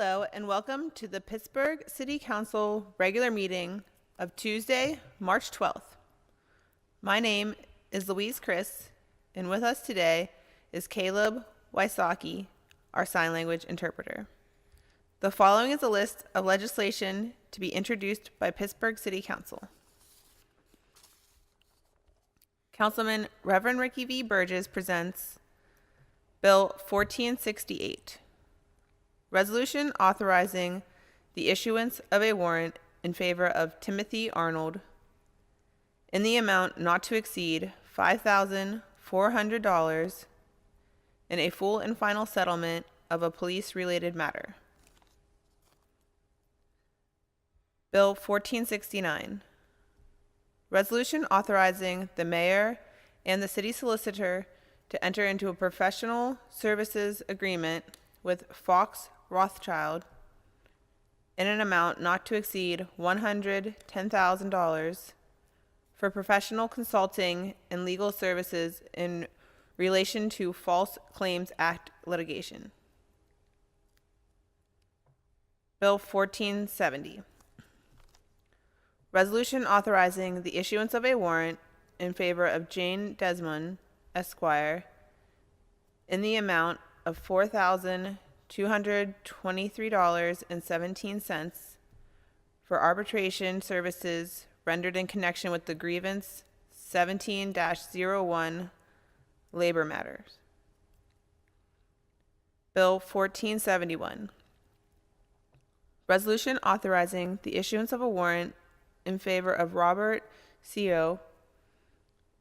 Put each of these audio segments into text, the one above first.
Hello and welcome to the Pittsburgh City Council regular meeting of Tuesday, March 12th. My name is Louise Chris, and with us today is Caleb Wysocki, our sign language interpreter. The following is a list of legislation to be introduced by Pittsburgh City Council. Councilman Reverend Ricky V. Burgess presents Bill 1468. Resolution authorizing the issuance of a warrant in favor of Timothy Arnold in the amount not to exceed $5,400 in a full and final settlement of a police-related matter. Bill 1469. Resolution authorizing the mayor and the city solicitor to enter into a professional services agreement with Fox Rothschild in an amount not to exceed $110,000 for professional consulting and legal services in relation to False Claims Act litigation. Bill 1470. Resolution authorizing the issuance of a warrant in favor of Jane Desmond, Esquire, in the amount of $4,223.17 for arbitration services rendered in connection with the grievance 17-01 labor matters. Bill 1471. Resolution authorizing the issuance of a warrant in favor of Robert C.O.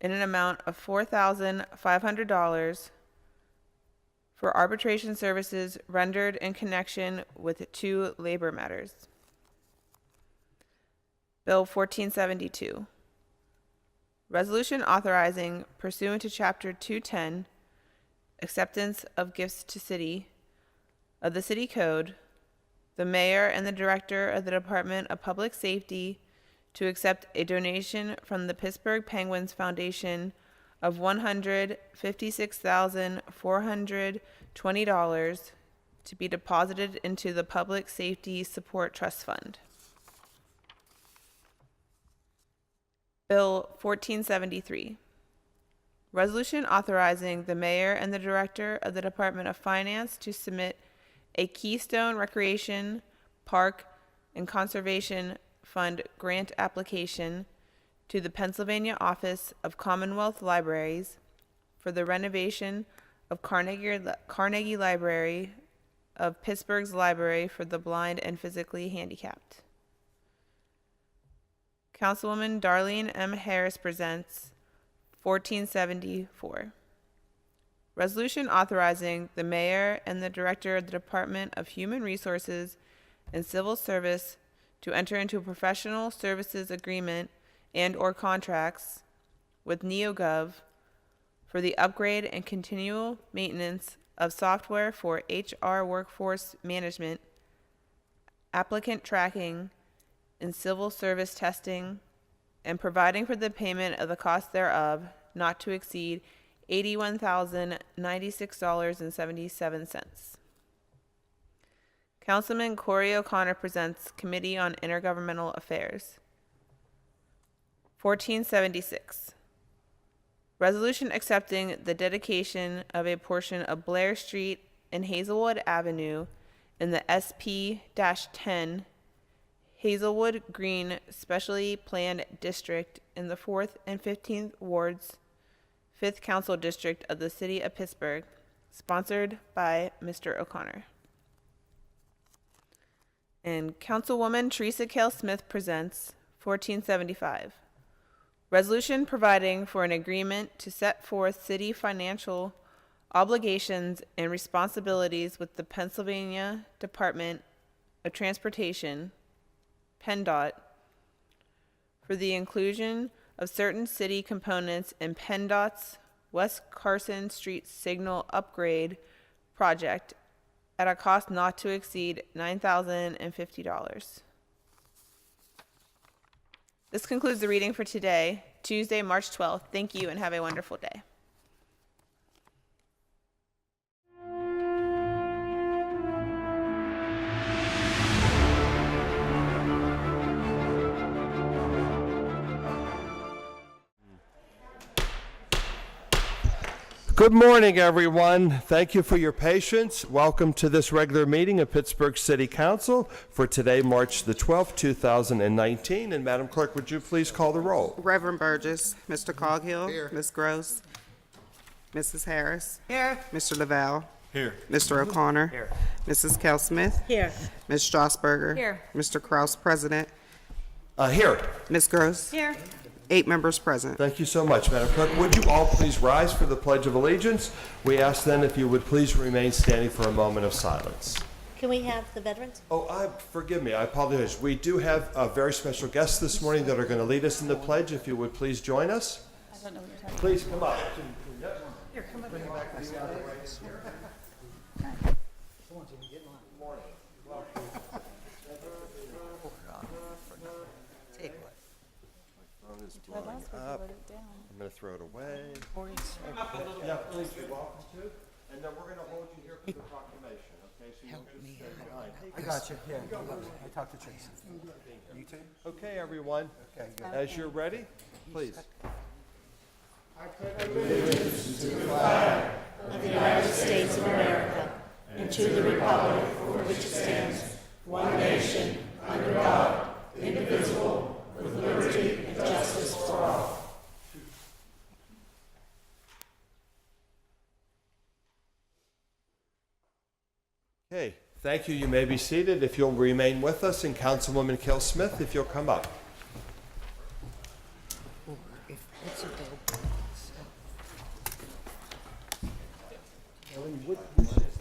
in an amount of $4,500 for arbitration services rendered in connection with 2 labor matters. Bill 1472. Resolution authorizing, pursuant to Chapter 210, acceptance of gifts to city, of the City Code, the mayor and the director of the Department of Public Safety to accept a donation from the Pittsburgh Penguins Foundation of $156,420 to be deposited into the Public Safety Support Trust Fund. Bill 1473. Resolution authorizing the mayor and the director of the Department of Finance to submit a Keystone Recreation, Park, and Conservation Fund grant application to the Pennsylvania Office of Commonwealth Libraries for the renovation of Carnegie Library of Pittsburgh's Library for the Blind and Physically Handicapped. Councilwoman Darlene M. Harris presents 1474. Resolution authorizing the mayor and the director of the Department of Human Resources and Civil Service to enter into a professional services agreement and/or contracts with NeoGov for the upgrade and continual maintenance of software for HR workforce management, applicant tracking, and civil service testing, and providing for the payment of the cost thereof not to exceed $81,096.77. Councilman Corey O'Connor presents Committee on Intergovernmental Affairs. 1476. Resolution accepting the dedication of a portion of Blair Street and Hazelwood Avenue in the SP-10 Hazelwood Green Specially Planned District in the 4th and 15th Wards, 5th Council District of the City of Pittsburgh, sponsored by Mr. O'Connor. And Councilwoman Teresa Cale Smith presents 1475. Resolution providing for an agreement to set forth city financial obligations and responsibilities with the Pennsylvania Department of Transportation, PennDOT, for the inclusion of certain city components in PennDOT's West Carson Street Signal Upgrade project at a cost not to exceed $9,050. This concludes the reading for today, Tuesday, March 12th. Thank you and have a wonderful day. Good morning, everyone. Thank you for your patience. Welcome to this regular meeting of Pittsburgh City Council for today, March the 12th, 2019. And Madam Clerk, would you please call the roll? Reverend Burgess, Mr. Coghill, Here. Ms. Gross, Mrs. Harris, Here. Mr. Lavelle, Here. Mr. O'Connor, Here. Mrs. Kell Smith, Here. Ms. Strasburger, Here. Mr. Kraus, President, Here. Ms. Gross, Here. 8 members present. Thank you so much, Madam Clerk. Would you all please rise for the Pledge of Allegiance? We ask then if you would please remain standing for a moment of silence. Can we have the veterans? Oh, forgive me. I apologize. We do have a very special guests this morning that are going to lead us in the pledge. If you would please join us. I don't know what you're talking Please come up. Here, come up. I'm going to throw it away. Yeah, please, you're welcome to. And then we're going to hold you here for the proclamation, okay? So you're going to stay behind. I got you. Yeah, I talked to Tracy. You too? Okay, everyone. Okay, good. As you're ready, please. Of the United States of America and to the republic for which it stands, one nation, under God, indivisible, with liberty and justice for all. Okay, thank you. You may be seated. If you'll remain with us, and Councilwoman Kell Smith, if you'll come up.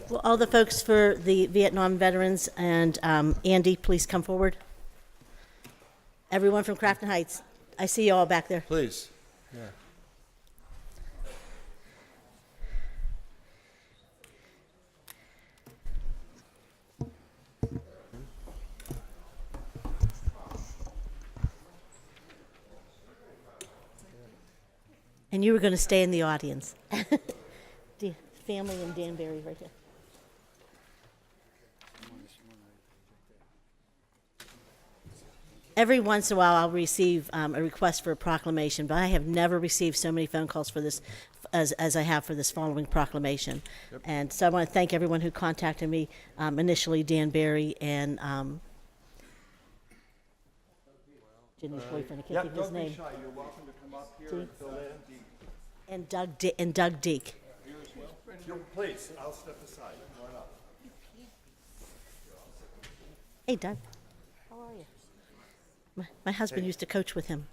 Well, all the folks for the Vietnam veterans and Andy, please come forward. Everyone from Crafton Heights, I see you all back there. Please. Yeah. And you were going to stay in the audience. The family and Danbury right here. Every once in a while, I'll receive a request for a proclamation, but I have never received so many phone calls for this as I have for this following proclamation. Yep. And so I want to thank everyone who contacted me, initially Danbury and Jenny's boyfriend. I can't think of his name. Don't be shy. You're welcome to come up here and fill in. And Doug Deek. Please, I'll step aside. Run up. Hey, Doug. How are you? My husband used to coach with him.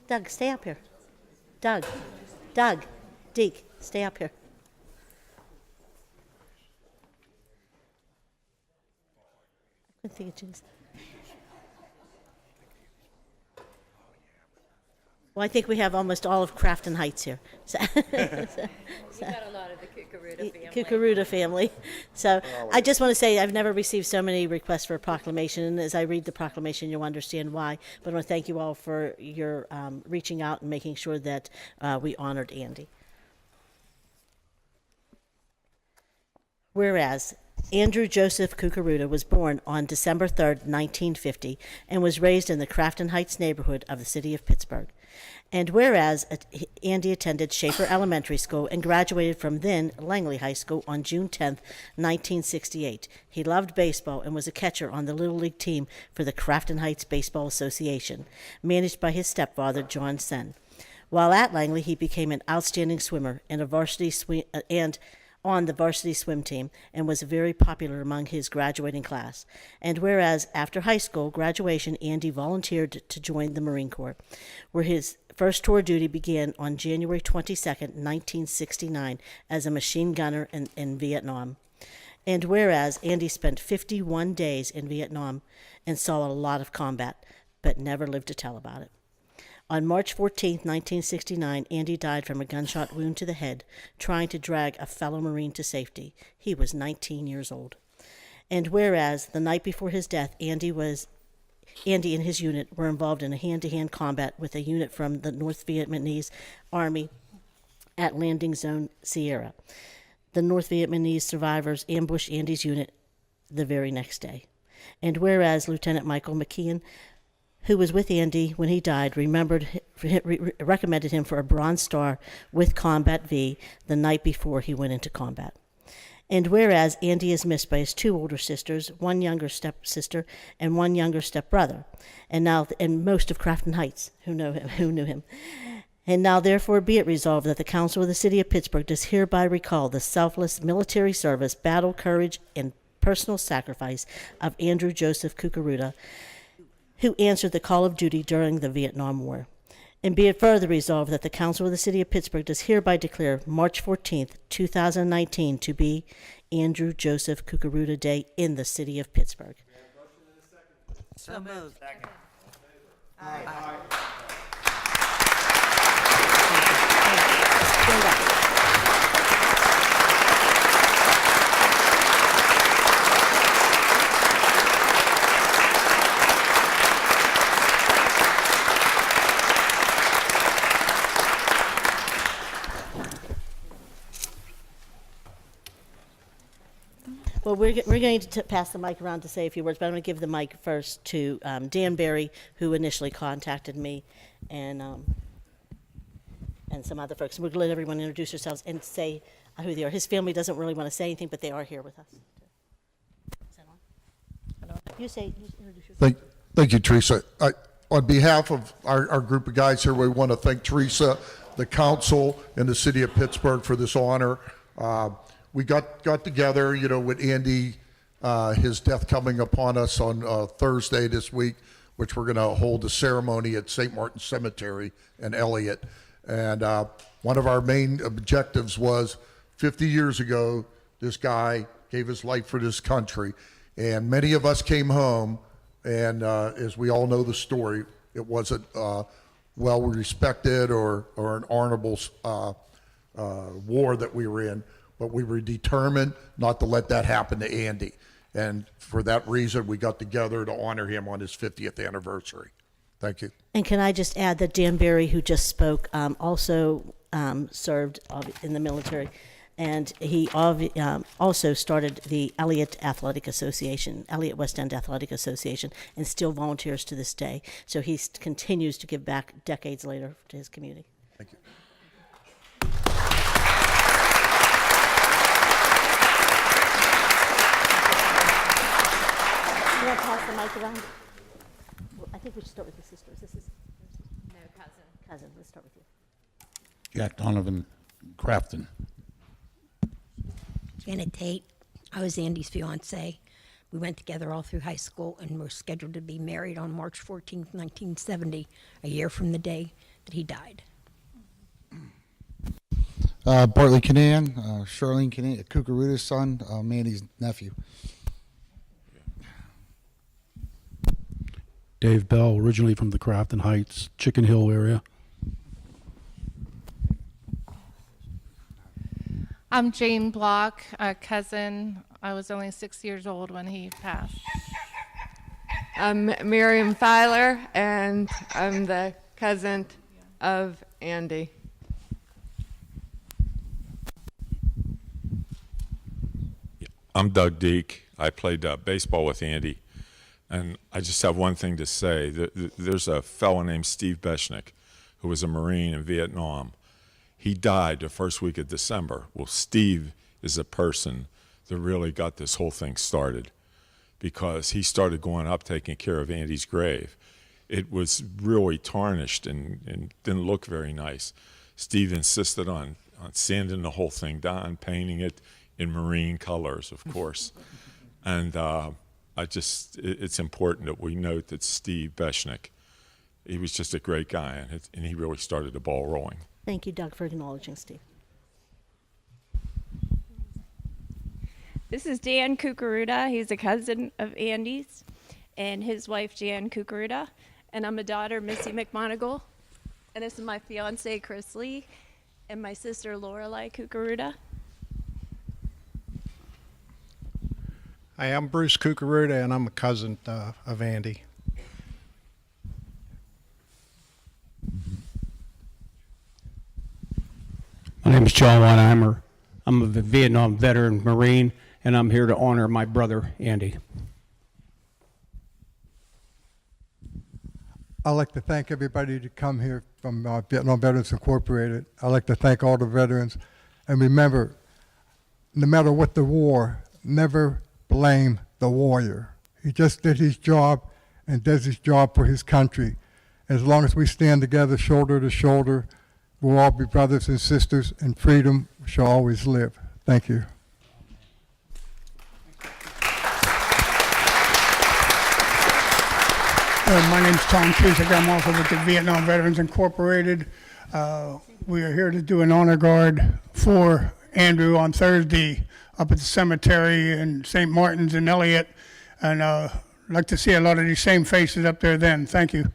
Doug, stay up here. Doug. Deek, stay up here. I couldn't think of Jenny's. Well, I think we have almost all of Crafton Heights here. So We got a lot of the Cucaruta family. Cucaruta family. So I just want to say I've never received so many requests for a proclamation. And as I read the proclamation, you'll understand why. But I want to thank you all for your reaching out and making sure that we honored Andy. Whereas Andrew Joseph Cucaruta was born on December 3rd, 1950, and was raised in the Crafton Heights neighborhood of the city of Pittsburgh. And whereas Andy attended Schaefer Elementary School and graduated from then Langley High School on June 10th, 1968. He loved baseball and was a catcher on the Little League team for the Crafton Heights Baseball Association, managed by his stepfather, John Senn. While at Langley, he became an outstanding swimmer and on the varsity swim team, and was very popular among his graduating class. And whereas after high school graduation, Andy volunteered to join the Marine Corps, where his first tour duty began on January 22nd, 1969, as a machine gunner in Vietnam. And whereas Andy spent 51 days in Vietnam and saw a lot of combat, but never lived to tell about it. On March 14, 1969, Andy died from a gunshot wound to the head, trying to drag a fellow Marine to safety. He was 19 years old. And whereas the night before his death, Andy and his unit were involved in a hand-to-hand combat with a unit from the North Vietnamese Army at Landing Zone Sierra. The North Vietnamese survivors ambushed Andy's unit the very next day. And whereas Lieutenant Michael McKeon who was with Andy when he died, recommended him for a Bronze Star with Combat V the night before he went into combat. And whereas Andy is missed by his 2 older sisters, 1 younger stepsister, and 1 younger stepbrother, and most of Crafton Heights who knew him. And now therefore be it resolved that the Council of the City of Pittsburgh does hereby recall the selfless military service, battle courage, and personal sacrifice of Andrew Joseph Cucaruta, who answered the call of duty during the Vietnam War. And be it further resolved that the Council of the City of Pittsburgh does hereby declare March 14th, 2019 to be Andrew Joseph Cucaruta Day in the City of Pittsburgh. So moved. Stand up. Well, we're going to pass the mic around to say a few words, but I'm going to give the mic first to Dan Berry, who initially contacted me, and some other folks. We're going to let everyone introduce themselves and say who they are. His family doesn't really want to say anything, but they are here with us. Is that on? You introduce yourself. Thank you, Teresa. On behalf of our group of guys here, we want to thank Teresa, the council, and the city of Pittsburgh for this honor. We got together, with Andy, his death coming upon us on Thursday this week, which we're going to hold a ceremony at St. Martin's Cemetery in Elliott. And one of our main objectives was 50 years ago, this guy gave his life for this country. And many of us came home, and as we all know the story, it wasn't well respected or an honorable war that we were in. But we were determined not to let that happen to Andy. And for that reason, we got together to honor him on his 50th anniversary. Thank you. And can I just add that Dan Berry, who just spoke, also served in the military. And he also started the Elliott West End Athletic Association, and still volunteers to this day. So he continues to give back decades later to his community. Thank you. You want to pass the mic around? Well, I think we should start with the sisters. This is No, cousin. cousin. Let's start with you. Jack Donovan, Crafton. Janet Tate. I was Andy's fiance. We went together all through high school and were scheduled to be married on March 14th, 1970, a year from the day that he died. Bartley Canan, Charlene Canan, Cucaruta's son, Mandy's nephew. Dave Bell, originally from the Crafton Heights, Chicken Hill area. I'm Jane Block, a cousin. I was only 6 years old when he passed. I'm Miriam Filer, and I'm the cousin of Andy. I'm Doug Deek. I played baseball with Andy. And I just have one thing to say. There's a fellow named Steve Beshnick who was a Marine in Vietnam. He died the first week of December. Well, Steve is a person that really got this whole thing started because he started going up taking care of Andy's grave. It was really tarnished and didn't look very nice. Steve insisted on sanding the whole thing down, painting it in Marine colors, of course. And it's important that we note that Steve Beshnick, he was just a great guy, and he really started the ball rolling. Thank you, Doug, for acknowledging Steve. This is Dan Cucaruta. He's a cousin of Andy's and his wife, Jan Cucaruta. And I'm a daughter, Missy McMonigal. And this is my fiance, Chris Lee, and my sister, Lorelei Cucaruta. Hi, I'm Bruce Cucaruta, and I'm a cousin of Andy. My name is John Weinheimer. I'm a Vietnam veteran Marine, and I'm here to honor my brother, Andy. I'd like to thank everybody to come here from Vietnam Veterans Incorporated. I'd like to thank all the veterans. And remember, no matter what the war, never blame the warrior. He just did his job and does his job for his country. As long as we stand together, shoulder to shoulder, we'll all be brothers and sisters, and freedom shall always live. Thank you. My name's Tom Cusick. I'm also with the Vietnam Veterans Incorporated. We are here to do an honor guard for Andrew on Thursday up at the cemetery in St. Martin's in Elliott. And I'd like to see a lot of these same faces up there then. Thank you.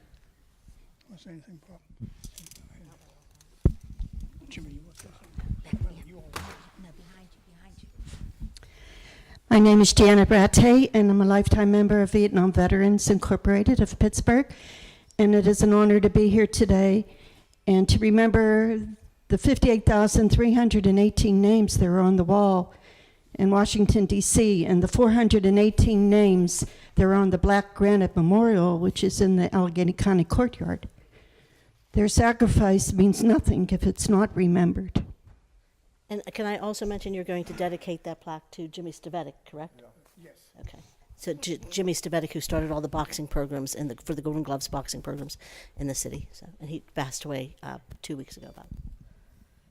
My name is Janet Rattay, and I'm a lifetime member of Vietnam Veterans Incorporated of Pittsburgh. And it is an honor to be here today and to remember the 58,318 names that are on the wall in Washington, D.C., and the 418 names that are on the Black Granite Memorial, which is in the Allegheny County Courtyard. Their sacrifice means nothing if it's not remembered. And can I also mention you're going to dedicate that plaque to Jimmy Stavetic, correct? Yes. Okay. So Jimmy Stavetic, who started all the boxing programs for the Golden Gloves boxing programs in the city. So, and he passed away 2 weeks ago about it.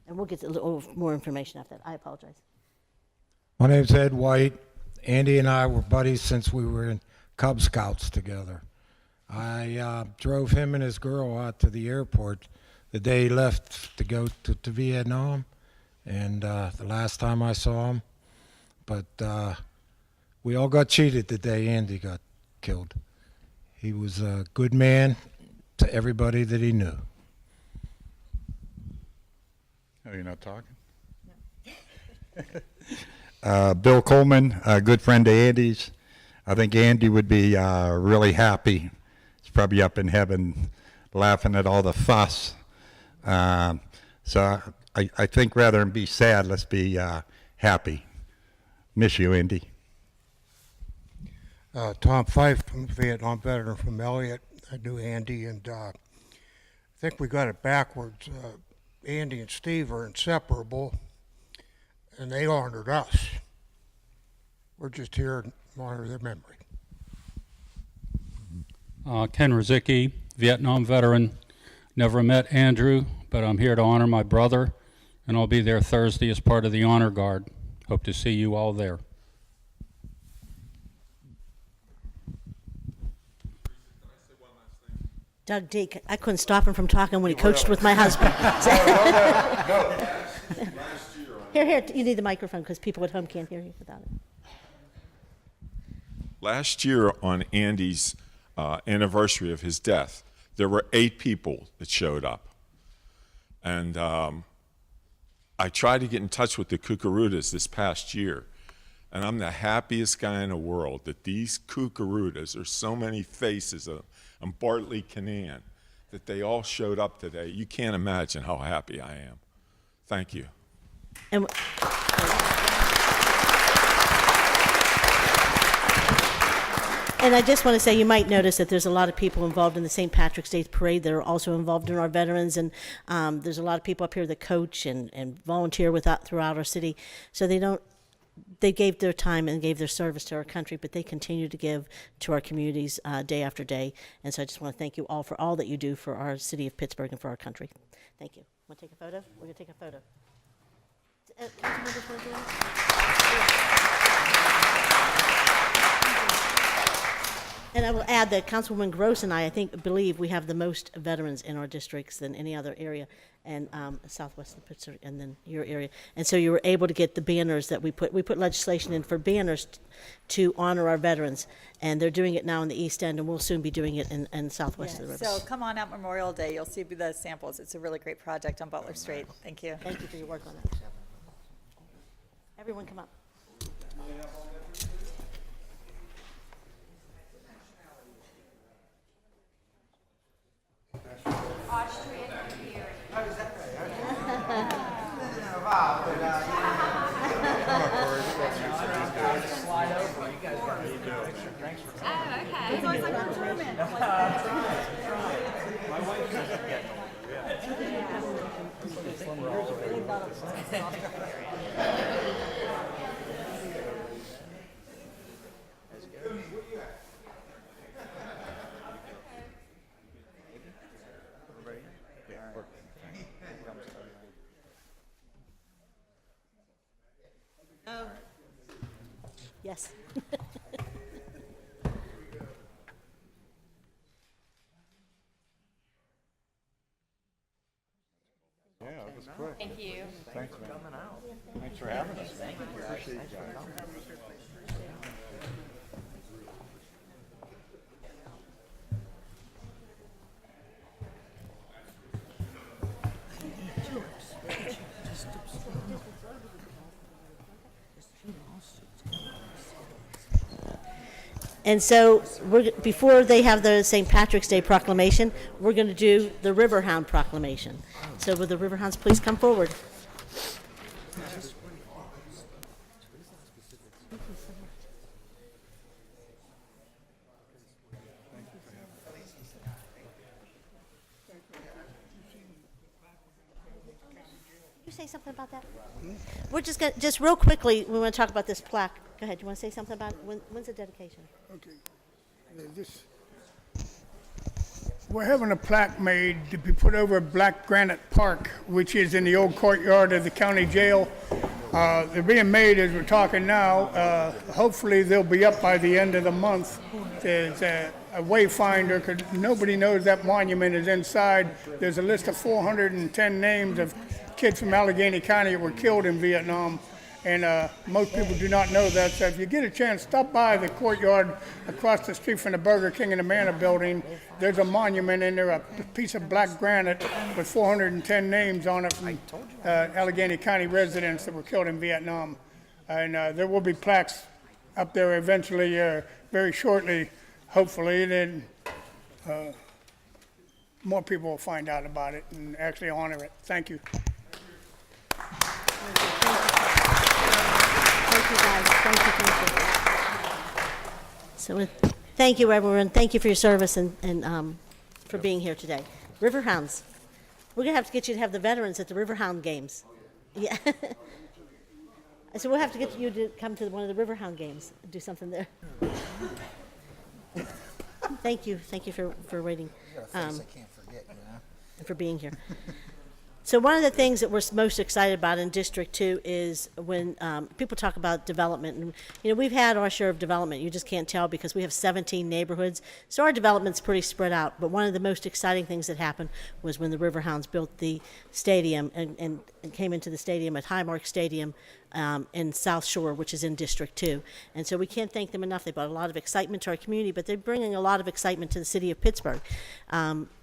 And we'll get a little more information after that. I apologize. My name's Ed White. Andy and I were buddies since we were in Cub Scouts together. I drove him and his girl out to the airport the day he left to go to Vietnam. And the last time I saw him, but we all got cheated the day Andy got killed. He was a good man to everybody that he knew. Oh, you're not talking? Bill Coleman, a good friend of Andy's. I think Andy would be really happy. He's probably up in heaven laughing at all the fuss. So I think rather than be sad, let's be happy. Miss you, Andy. Tom Fife, I'm a Vietnam veteran from Elliott. I knew Andy, and I think we got it backwards. Andy and Steve are inseparable, and they honored us. We're just here to honor their memory. Ken Rozicki, Vietnam veteran. Never met Andrew, but I'm here to honor my brother, and I'll be there Thursday as part of the honor guard. Hope to see you all there. Doug Deke, I couldn't stop him from talking when he coached with my husband. Here, you need the microphone because people at home can't hear you without it. Last year on Andy's anniversary of his death, there were 8 people that showed up. And I tried to get in touch with the Cucarudas this past year. And I'm the happiest guy in the world that these Cucarudas, there's so many faces on Bartley Canaan, that they all showed up today. You can't imagine how happy I am. Thank you. And I just want to say, you might notice that there's a lot of people involved in the St. Patrick's Day Parade that are also involved in our veterans, and there's a lot of people up here that coach and volunteer throughout our city. So they gave their time and gave their service to our country, but they continue to give to our communities day after day. And so I just want to thank you all for all that you do for our city of Pittsburgh and for our country. Thank you. Want to take a photo? We're going to take a photo. Councilmembers want to join us? And I will add that Councilwoman Gross and I believe we have the most veterans in our districts than any other area, and southwest of Pittsburgh, and then your area. And so you were able to get the banners that we put legislation in for banners to honor our veterans, and they're doing it now in the East End, and we'll soon be doing it in southwest of the river. So come on out Memorial Day. You'll see the samples. It's a really great project on Butler Street. Thank you. Thank you for your work on that. Everyone come up. Slide over. You guys got to do it. Thanks for Yes. Yeah, that was quick. Thank you. Thanks, man. Thanks for having us. Appreciate you guys. And so before they have the St. Patrick's Day proclamation, we're going to do the Riverhound proclamation. So will the Riverhounds please come forward? You say something about that? We're just going to, just real quickly, we want to talk about this plaque. Go ahead. You want to say something about it? When's the dedication? Okay. We're having a plaque made to be put over Black Granite Park, which is in the old courtyard of the county jail. They're being made as we're talking now. Hopefully they'll be up by the end of the month. There's a wayfinder, because nobody knows that monument is inside. There's a list of 410 names of kids from Allegheny County that were killed in Vietnam. And most people do not know that. So if you get a chance, stop by the courtyard across the street from the Burger King and the Manor building. There's a monument in there, a piece of black granite with 410 names on it from Allegheny County residents that were killed in Vietnam. And there will be plaques up there eventually, very shortly, hopefully. Then more people will find out about it and actually honor it. Thank you. Thank you, guys. Thank you. So thank you, everyone. Thank you for your service and for being here today. Riverhounds. We're going to have to get you to have the veterans at the Riverhound games. Yeah. So we'll have to get you to come to one of the Riverhound games and do something there. Thank you. Thank you for waiting. I can't forget, you know? And for being here. So one of the things that we're most excited about in District 2 is when people talk about development. And, you know, we've had our share of development. You just can't tell because we have 17 neighborhoods. So our development's pretty spread out. But one of the most exciting things that happened was when the Riverhounds built the stadium and came into the stadium at Highmark Stadium in South Shore, which is in District 2. And so we can't thank them enough. They brought a lot of excitement to our community, but they're bringing a lot of excitement to the city of Pittsburgh.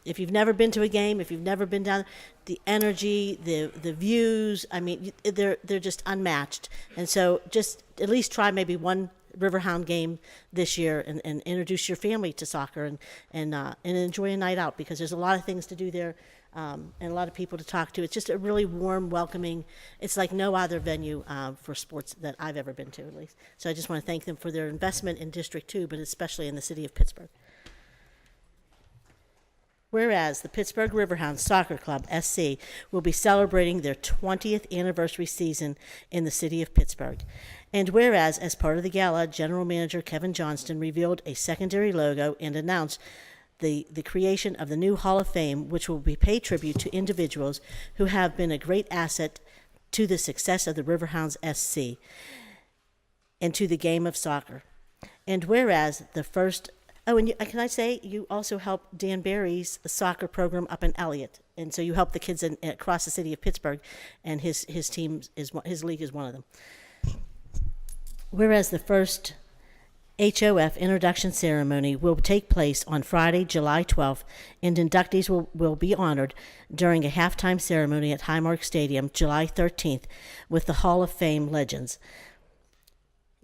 If you've never been to a game, if you've never been down, the energy, the views, I mean, they're just unmatched. And so just at least try maybe one Riverhound game this year and introduce your family to soccer and enjoy a night out, because there's a lot of things to do there. And a lot of people to talk to. It's just a really warm, welcoming. It's like no other venue for sports that I've ever been to, at least. So I just want to thank them for their investment in District 2, but especially in the city of Pittsburgh. Whereas the Pittsburgh Riverhounds Soccer Club, SC, will be celebrating their 20th anniversary season in the city of Pittsburgh. And whereas, as part of the gala, General Manager Kevin Johnston revealed a secondary logo and announced the creation of the new Hall of Fame, which will be pay tribute to individuals who have been a great asset to the success of the Riverhounds SC and to the game of soccer. And whereas the first, can I say you also help Dan Barry's soccer program up in Elliott, and so you help the kids across the city of Pittsburgh, and his team his league is one of them. Whereas the first HOF introduction ceremony will take place on Friday, July 12th, and inductees will be honored during a halftime ceremony at Highmark Stadium, July 13th, with the Hall of Fame Legends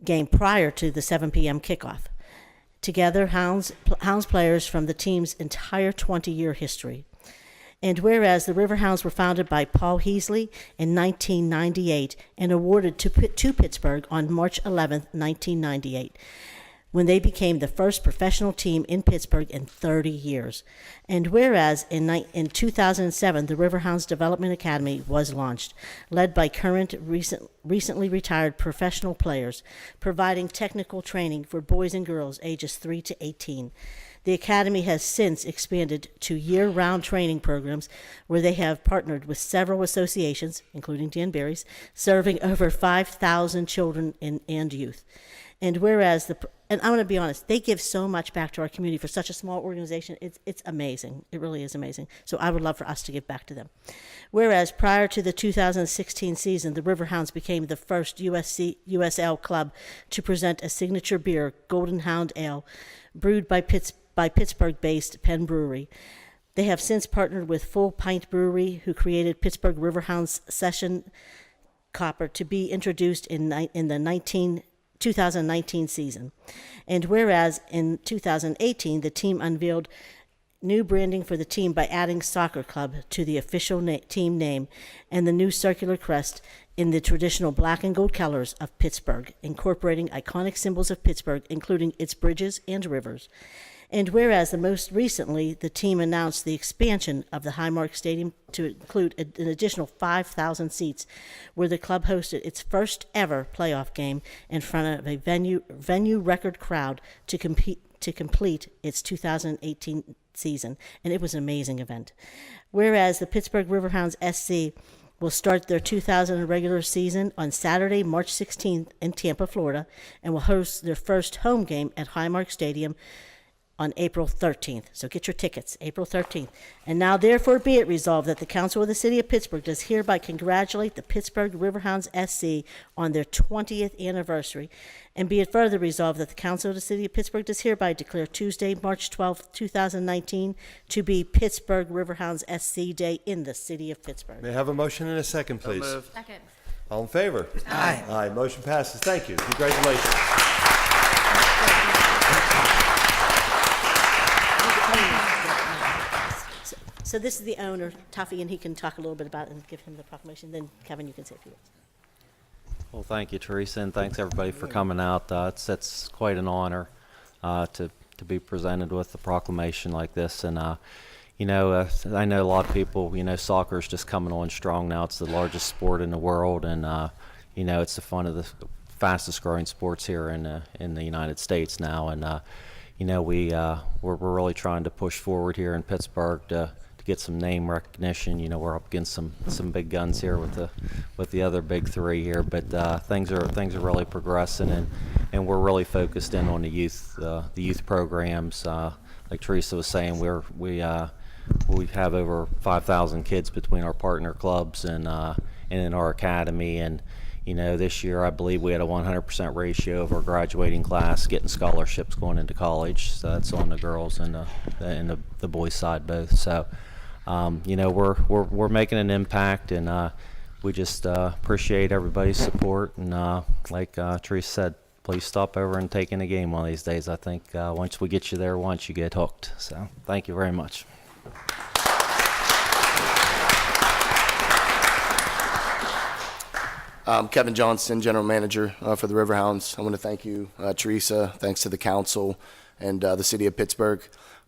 game prior to the 7 p.m. kickoff. Together, Hounds players from the team's entire 20-year history. And whereas the Riverhounds were founded by Paul Heasley in 1998 and awarded to Pittsburgh on March 11th, 1998, when they became the first professional team in Pittsburgh in 30 years. And whereas in 2007, the Riverhounds Development Academy was launched, led by current recently retired professional players, providing technical training for boys and girls ages 3 to 18. The Academy has since expanded to year-round training programs where they have partnered with several associations, including Dan Barry's, serving over 5,000 children and youth. And whereas and I'm going to be honest, they give so much back to our community for such a small organization. It's amazing. It really is amazing. So I would love for us to give back to them. Whereas prior to the 2016 season, the Riverhounds became the first USL club to present a signature beer, Golden Hound Ale, brewed by Pittsburgh-based Penn Brewery. They have since partnered with Full Pint Brewery, who created Pittsburgh Riverhounds Session Copper to be introduced in the 2019 season. And whereas in 2018, the team unveiled new branding for the team by adding Soccer Club to the official team name and the new circular crest in the traditional black and gold colors of Pittsburgh, incorporating iconic symbols of Pittsburgh, including its bridges and rivers. And whereas most recently, the team announced the expansion of the Highmark Stadium to include an additional 5,000 seats, where the club hosted its first ever playoff game in front of a venue record crowd to complete its 2018 season. And it was an amazing event. Whereas the Pittsburgh Riverhounds SC will start their 2000 regular season on Saturday, March 16th in Tampa, Florida, and will host their first home game at Highmark Stadium on April 13th. So get your tickets, April 13th. And now therefore be it resolved that the Council of the City of Pittsburgh does hereby congratulate the Pittsburgh Riverhounds SC on their 20th anniversary. And be it further resolved that the Council of the City of Pittsburgh does hereby declare Tuesday, March 12th, 2019 to be Pittsburgh Riverhounds SC Day in the City of Pittsburgh. May I have a motion and a second, please? Second. All in favor? Aye. Aye. Motion passes. Thank you. Congratulations. So this is the owner, Tuffy, and he can talk a little bit about it and give him the proclamation. Then, Kevin, you can say a few words. Well, thank you, Teresa, and thanks everybody for coming out. It's quite an honor to be presented with a proclamation like this. And I know a lot of people, soccer is just coming on strong now. It's the largest sport in the world, and it's one of the fastest growing sports here in the United States now. And we're really trying to push forward here in Pittsburgh to get some name recognition. We're up against some big guns here with the other big three here, but things are really progressing, and we're really focused in on the youth programs. Like Teresa was saying, we have over 5,000 kids between our partner clubs and in our academy, and this year I believe we had a 100% ratio of our graduating class getting scholarships going into college. So that's on the girls and the boys side both. So we're making an impact, and we just appreciate everybody's support. And like Teresa said, please stop over and take in a game one of these days. I think once we get you there once, you get hooked. So thank you very much. Kevin Johnston, General Manager for the Riverhounds. I want to thank you, Teresa. Thanks to the council and the city of Pittsburgh.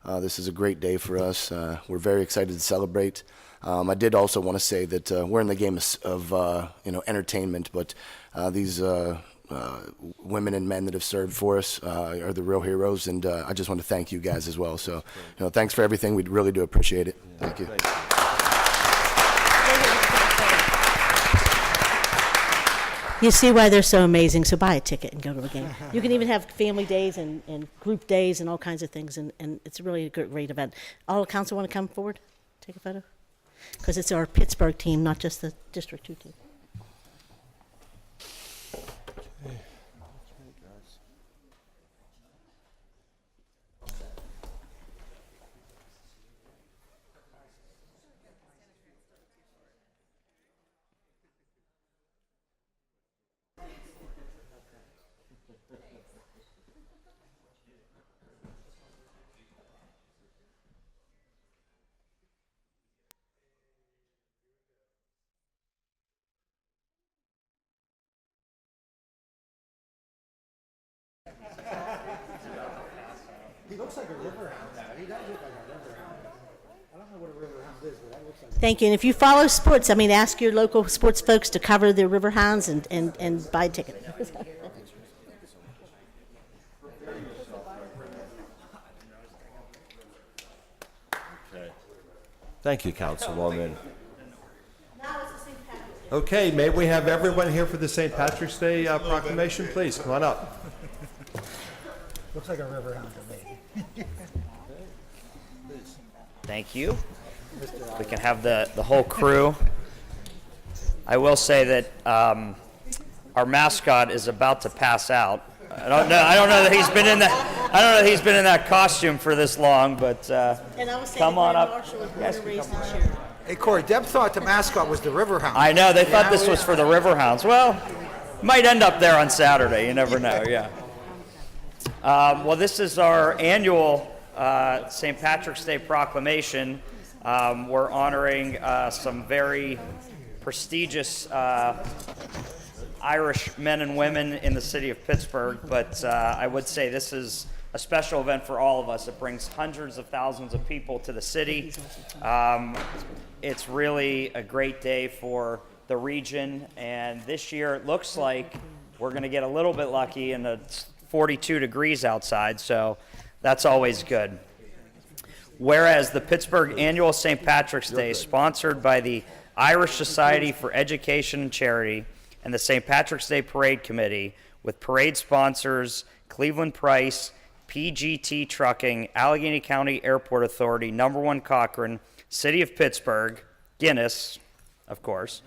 This is a great day for us. We're very excited to celebrate. I did also want to say that we're in the game of entertainment, but these women and men that have served for us are the real heroes, and I just want to thank you guys as well. So, thanks for everything. We really do appreciate it. Thank you. You see why they're so amazing, so buy a ticket and go to a game. You can even have family days and group days and all kinds of things, and it's really a great event. All the council want to come forward, take a photo? Because it's our Pittsburgh team, not just the District 2 team. He looks like a river hound now. He does look like a river hound. I don't know what a river hound is, but that looks like. Thank you. And if you follow sports, I mean, ask your local sports folks to cover their river hounds and buy tickets. Thank you, Councilwoman. Okay, may we have everyone here for the St. Patrick's Day proclamation, please? Come on up. Looks like a river hound to me. Thank you. We can have the whole crew. I will say that our mascot is about to pass out. I don't know that he's been in that. I don't know that he's been in that costume for this long, but come on up. Hey, Corey, Deb thought the mascot was the river hound. I know, they thought this was for the Riverhounds. Well, might end up there on Saturday. You never know, yeah. Well, this is our annual St. Patrick's Day proclamation. We're honoring some very prestigious Irish men and women in the city of Pittsburgh, but I would say this is a special event for all of us. It brings hundreds of thousands of people to the city. It's really a great day for the region, and this year it looks like we're going to get a little bit lucky, and it's 42 degrees outside, so that's always good. Whereas the Pittsburgh Annual St. Patrick's Day, sponsored by the Irish Society for Education and Charity and the St. Patrick's Day Parade Committee, with parade sponsors Cleveland Price, PGT Trucking, Allegheny County Airport Authority, Number One Cochrane, City of Pittsburgh, Guinness, of course,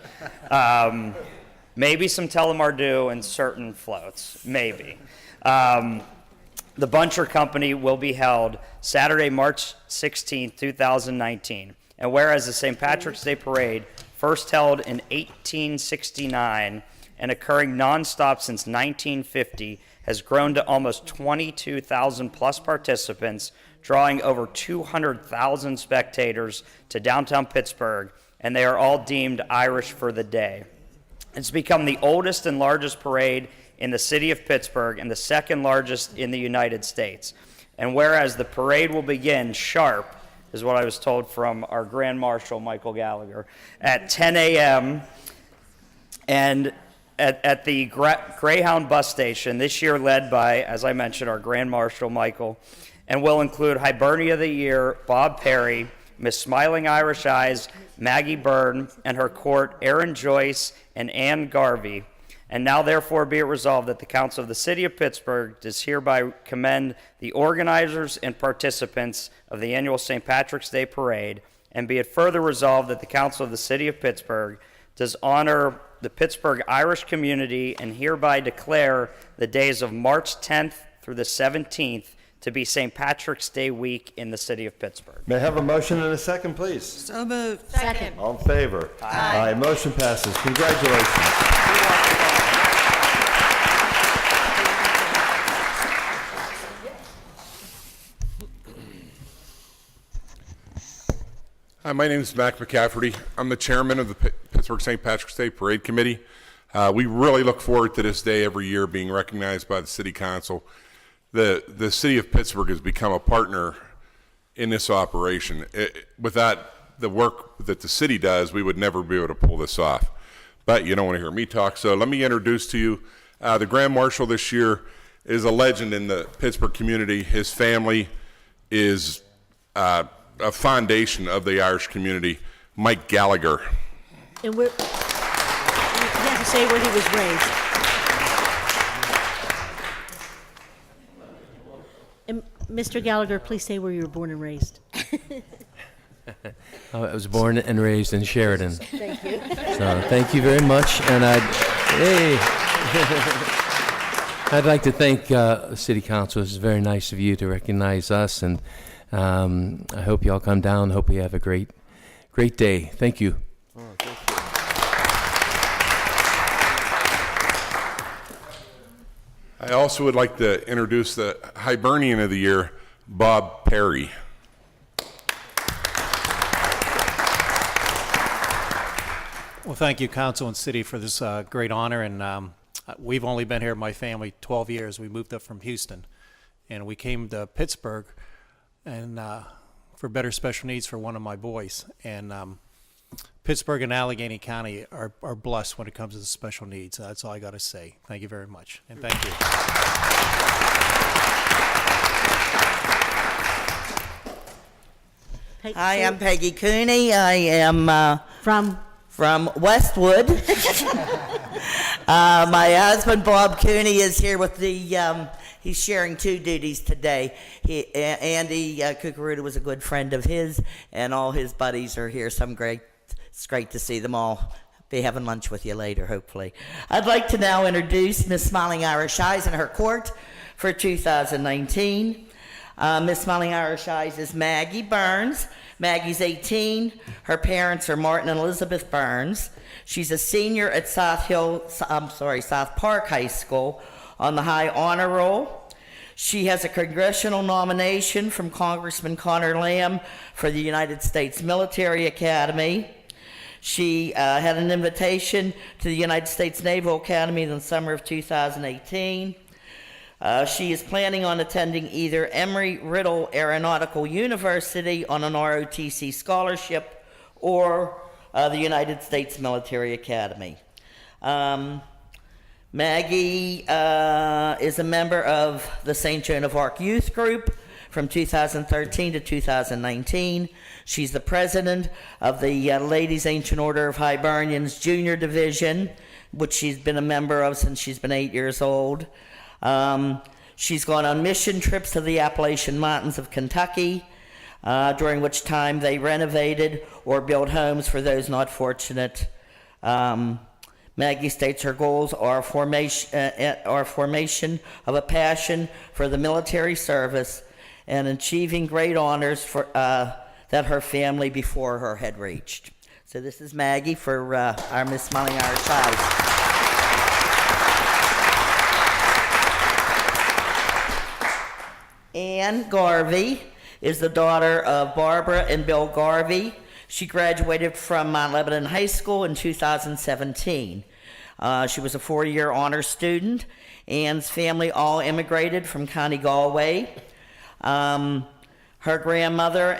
maybe some Telemardu and certain floats, maybe. The Buncher Company will be held Saturday, March 16, 2019. And whereas the St. Patrick's Day Parade, first held in 1869 and occurring nonstop since 1950, has grown to almost 22,000 plus participants, drawing over 200,000 spectators to downtown Pittsburgh, and they are all deemed Irish for the day. It's become the oldest and largest parade in the city of Pittsburgh and the second largest in the United States. And whereas the parade will begin sharp, is what I was told from our Grand Marshal, Michael Gallagher, at 10 a.m. and at the Greyhound bus station, this year led by, as I mentioned, our Grand Marshal, Michael, and will include Hibernia of the Year, Bob Perry, Miss Smiling Irish Eyes, Maggie Byrne, and her court, Aaron Joyce and Ann Garvey. And now therefore be it resolved that the Council of the City of Pittsburgh does hereby commend the organizers and participants of the annual St. Patrick's Day Parade, and be it further resolved that the Council of the City of Pittsburgh does honor the Pittsburgh Irish community and hereby declare the days of March 10th through the 17th to be St. Patrick's Day week in the city of Pittsburgh. May I have a motion and a second, please? So moved. Second. All in favor? Aye. Motion passes. Congratulations. Hi, my name is Mac McCafferty. I'm the chairman of the Pittsburgh St. Patrick's Day Parade Committee. We really look forward to this day every year being recognized by the City Council. The City of Pittsburgh has become a partner in this operation. Without the work that the city does, we would never be able to pull this off. But you don't want to hear me talk, so let me introduce to you the Grand Marshal this year is a legend in the Pittsburgh community. His family is a foundation of the Irish community, Mike Gallagher. And you have to say where he was raised. And Mr. Gallagher, please say where you were born and raised. I was born and raised in Sheridan. Thank you. So thank you very much, and I'd like to thank the City Council. It's very nice of you to recognize us, and I hope you all come down. Hope we have a great day. Thank you. Oh, thank you. I also would like to introduce the Hibernian of the Year, Bob Perry. Well, thank you, Council and City, for this great honor. And we've only been here, my family, 12 years. We moved up from Houston. and we came to Pittsburgh and for better special needs for one of my boys. And Pittsburgh and Allegheny County are blessed when it comes to the special needs. That's all I got to say. Thank you very much, and thank you. Hi, I'm Peggy Cooney. I am from Westwood. My husband Bob Cooney is here with the. He's sharing two duties today. Andy Cucaruta was a good friend of his, and all his buddies are here. It's great to see them all. Be having lunch with you later, hopefully. I'd like to now introduce Miss Smiling Irish Eyes and her court for 2019. Miss Smiling Irish Eyes is Maggie Burns. Maggie's 18. Her parents are Martin and Elizabeth Burns. She's a senior at South Park High School on the High Honor Roll. She has a congressional nomination from Congressman Connor Lamb for the United States Military Academy. She had an invitation to the United States Naval Academy in the summer of 2018. She is planning on attending either Embry-Riddle Aeronautical University on an ROTC scholarship or the United States Military Academy. Maggie is a member of the St. Joan of Arc Youth Group from 2013 to 2019. She's the president of the Ladies Ancient Order of Hibernians Junior Division, which she's been a member of since she's been 8 years old. She's gone on mission trips to the Appalachian Mountains of Kentucky, during which time they renovated or built homes for those not fortunate. Maggie states her goals are formation of a passion for the military service and achieving great honors for, that her family before her had reached. So this is Maggie for our Miss Smiling Irish Eyes. Ann Garvey is the daughter of Barbara and Bill Garvey. She graduated from Mount Lebanon High School in 2017. She was a 4-year honor student. Ann's family all immigrated from County Galway. Her grandmother,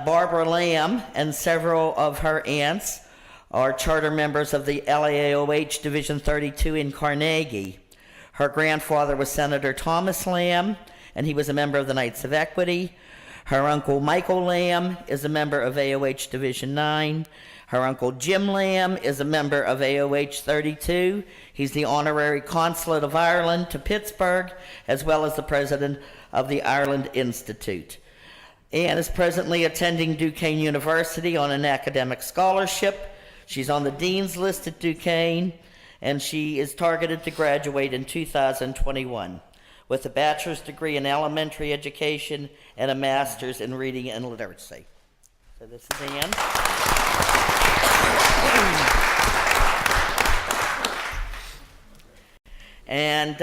Barbara Lamb, and several of her aunts are charter members of the LAOH Division 32 in Carnegie. Her grandfather was Senator Thomas Lamb, and he was a member of the Knights of Equity. Her uncle Michael Lamb is a member of AOH Division 9. Her uncle Jim Lamb is a member of AOH 32. He's the honorary consulate of Ireland to Pittsburgh, as well as the president of the Ireland Institute. Ann is presently attending Duquesne University on an academic scholarship. She's on the dean's list at Duquesne, and she is targeted to graduate in 2021 with a bachelor's degree in elementary education and a master's in reading and literacy. So this is Ann. And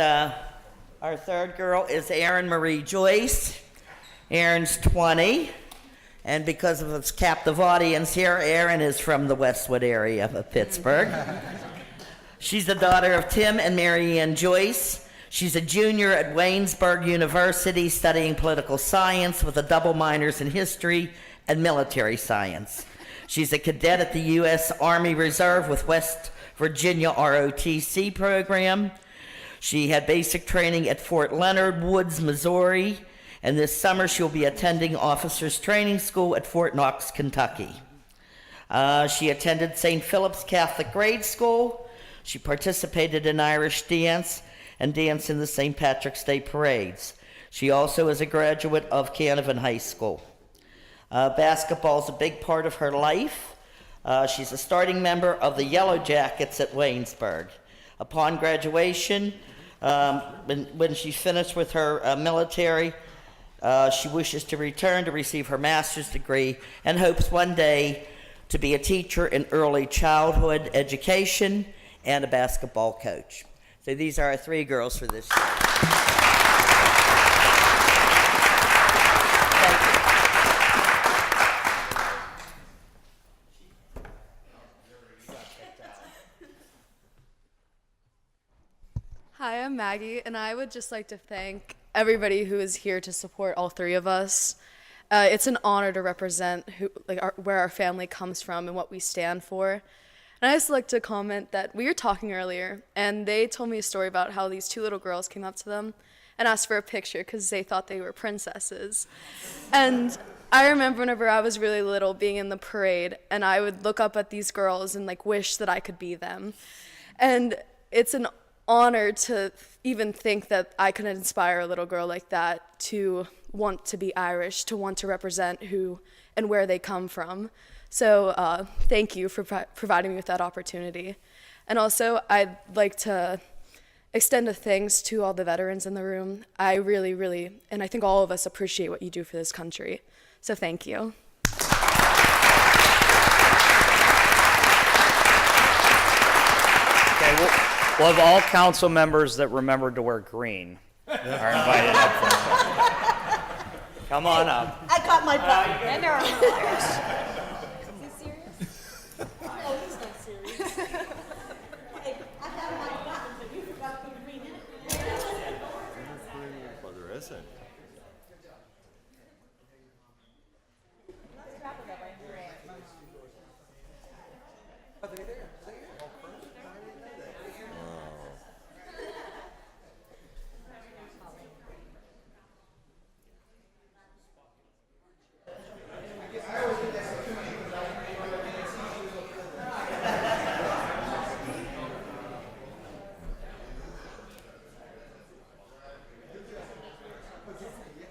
our third girl is Erin Marie Joyce. Erin's 20, and because of this captive audience here, Erin is from the Westwood area of Pittsburgh. She's the daughter of Tim and Mary Ann Joyce. She's a junior at Waynesburg University studying political science with a double minors in history and military science. She's a cadet at the U.S. Army Reserve with West Virginia ROTC program. She had basic training at Fort Leonard Woods, Missouri, and this summer she'll be attending Officers Training School at Fort Knox, Kentucky. She attended St. Philip's Catholic Grade School. She participated in Irish dance and danced in the St. Patrick's Day parades. She also is a graduate of Canavan High School. Basketball is a big part of her life. She's a starting member of the Yellow Jackets at Waynesburg. Upon graduation, when she's finished with her military, she wishes to return to receive her master's degree and hopes one day to be a teacher in early childhood education and a basketball coach. So these are our three girls for this year. Hi, I'm Maggie, and I would just like to thank everybody who is here to support all three of us. It's an honor to represent where our family comes from and what we stand for. And I just like to comment that we were talking earlier, and they told me a story about how these two little girls came up to them and asked for a picture because they thought they were princesses. And I remember whenever I was really little being in the parade, and I would look up at these girls and wish that I could be them. And it's an honor to even think that I could inspire a little girl like that to want to be Irish, to want to represent who and where they come from. So thank you for providing me with that opportunity. And also, I'd like to extend a thanks to all the veterans in the room. I really, really, and I think all of us appreciate what you do for this country. So thank you. Okay, we'll have all council members that remembered to wear green are invited up front. Come on up. I got my button. And there are flyers. Is he serious? Oh, he's not serious. Hey, I have my button, but you forgot to put green in it. Well, there isn't.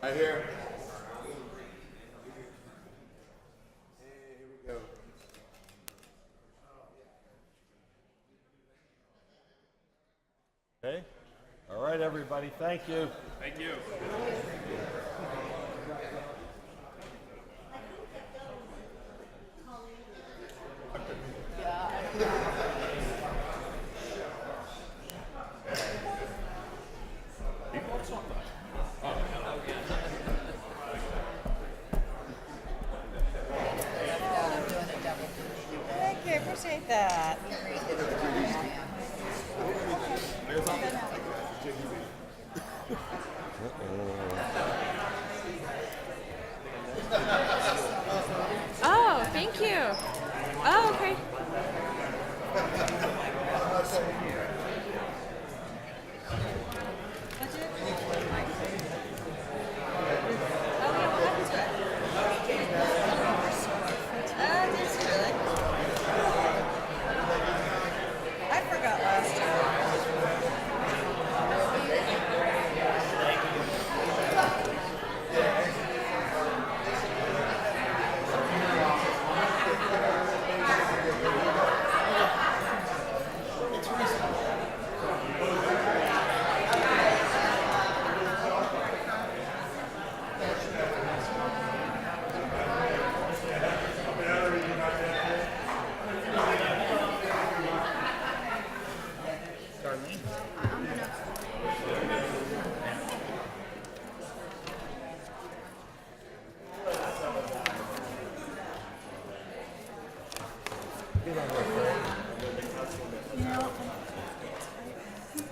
Right here. Okay. All right, everybody. Thank you. Thank you. Thank you, appreciate that. Oh, thank you. Oh, okay. I forgot last year.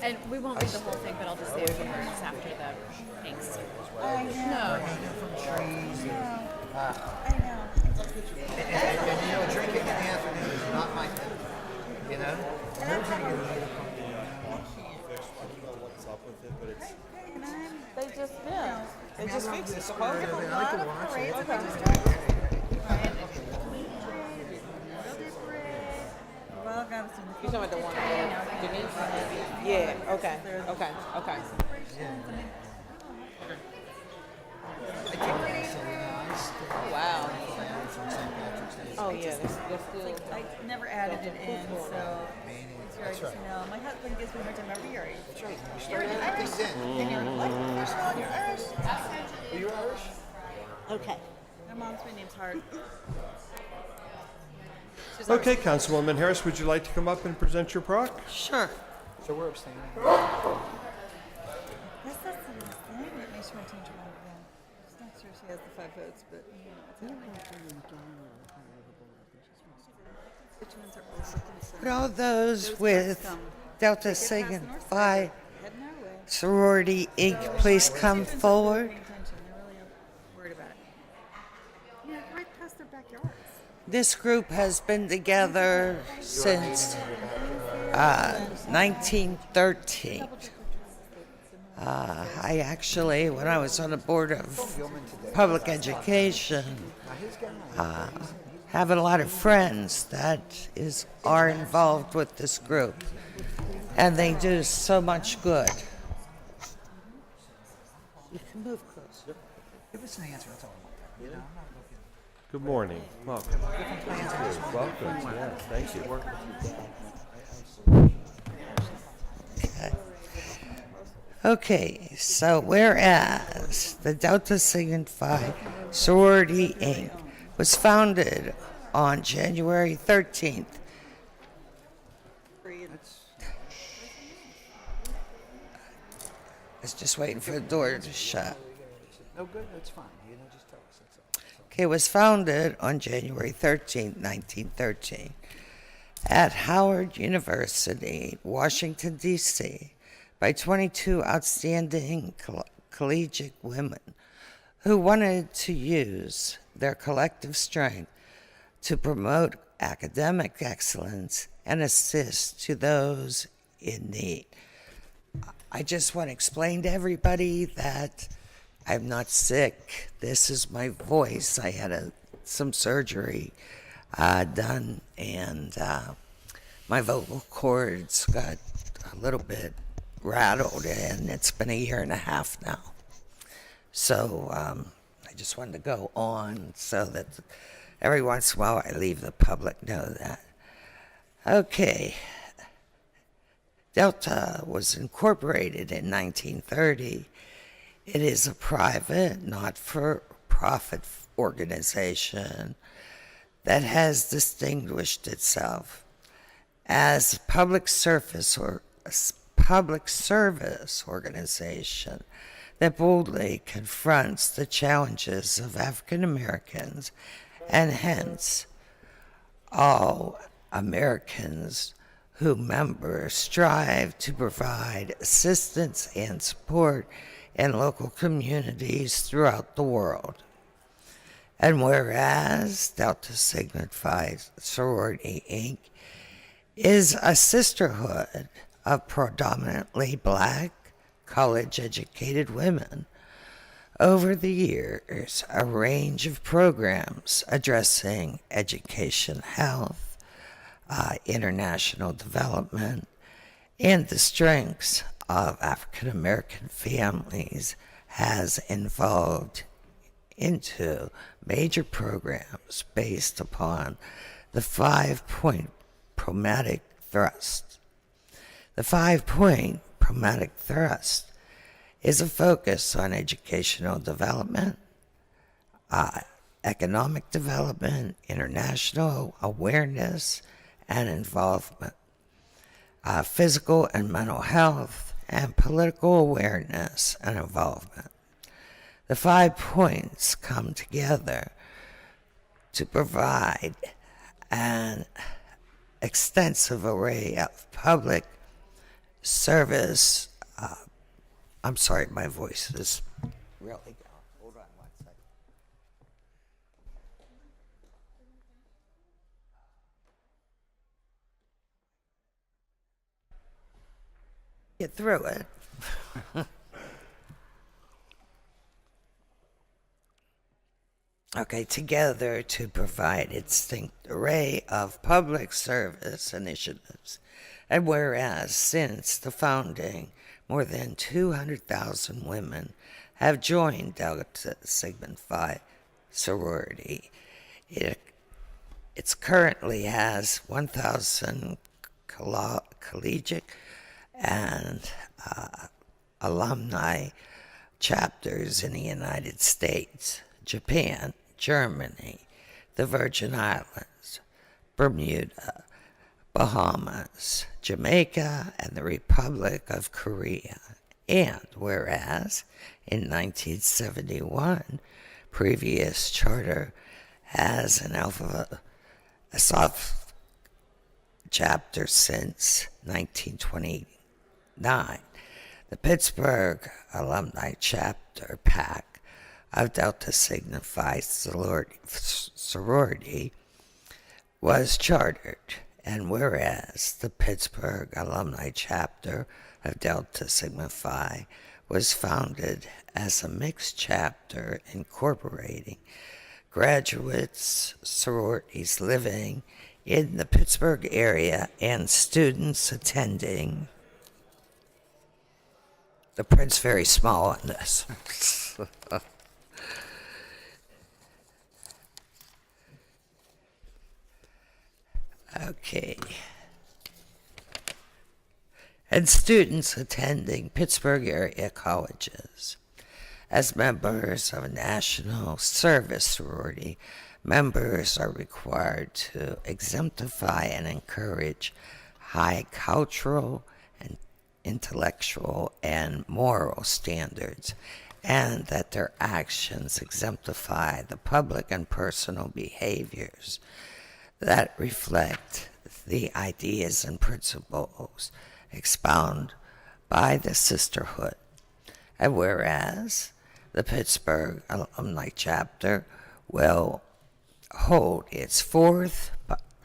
And we won't read the whole thing, but I'll just say a few words after the thanks. I know. No. I know. And drinking in the afternoon is not my thing. You know? What's up with it, but it's. They just, yeah. They just fixed it. So I like to watch it. Welcome. You're talking about the one, Denise? Yeah, okay. Wow. Oh, yeah, they're still. I never added it in, so it's very good to know. My husband gives me a hard time every year. That's right. You You're start Irish. things in. And you're like, first of all, you're Irish. Are you Irish? Okay. My mom's name's Hart. Okay, Councilwoman Harris, would you like to come up and present your proc? Sure. So we're abstaining. Yes, that's the nice thing. It makes her change her mind. Yeah. She's not sure she has the 5 votes, but constituents are also concerned. But all those with Delta Sigma Phi Sorority Inc., please come forward? This group has been together since 1913. I actually, when I was on the board of public education, have a lot of friends that are involved with this group, and they do so much good. You can move closer. Give us an answer, that's all I want. You know, I'm not looking. Good morning. Welcome. Welcome. Yes, thank you. Okay, so whereas the Delta Sigma Phi Sorority Inc. was founded on January 13th, I was just waiting for the door to shut. No good, that's fine. You know, just tell us, that's all. Okay, it was founded on January 13th, 1913, at Howard University, Washington, D.C., by 22 outstanding collegiate women who wanted to use their collective strength to promote academic excellence and assist to those in need. I just want to explain to everybody that I'm not sick. This is my voice. I had some surgery done, and my vocal cords got a little bit rattled, and it's been 1.5 years now. So I just wanted to go on so that every once in a while I leave the public know that. Okay. Delta was incorporated in 1930. It is a private, not-for-profit organization that has distinguished itself as a public service organization that boldly confronts the challenges of African Americans and hence all Americans who members strive to provide assistance and support in local communities throughout the world. And whereas Delta Sigma Phi Sorority Inc. is a sisterhood of predominantly black, college-educated women, over the years, a range of programs addressing education, health, international development, and the strengths of African American families has evolved into major programs based upon the 5-point programmatic thrust. The 5-point programmatic thrust is a focus on educational development, economic development, international awareness and involvement, physical and mental health, and political awareness and involvement. The 5 points come together to provide an extensive array of public service. I'm sorry, my voice is really gone. Hold on one second. Get through it. Okay, together to provide a distinct array of public service initiatives. And whereas since the founding, more than 200,000 women have joined Delta Sigma Phi sorority. It currently has 1,000 collegiate and alumni chapters in the United States, Japan, Germany, the Virgin Islands, Bermuda, Bahamas, Jamaica, and the Republic of Korea. And whereas in 1971, previous charter has a soft chapter since 1929. The Pittsburgh Alumni Chapter PAC of Delta Sigma Phi sorority was chartered, and whereas the Pittsburgh Alumni Chapter of Delta Sigma Phi was founded as a mixed chapter incorporating graduates, sororities living in the Pittsburgh area and students attending. The print's very small on this. Okay. And students attending Pittsburgh area colleges. As members of a national service sorority, members are required to exemplify and encourage high cultural and intellectual and moral standards, and that their actions exemplify the public and personal behaviors that reflect the ideas and principles expounded by the sisterhood. And whereas the Pittsburgh Alumni Chapter will hold its fourth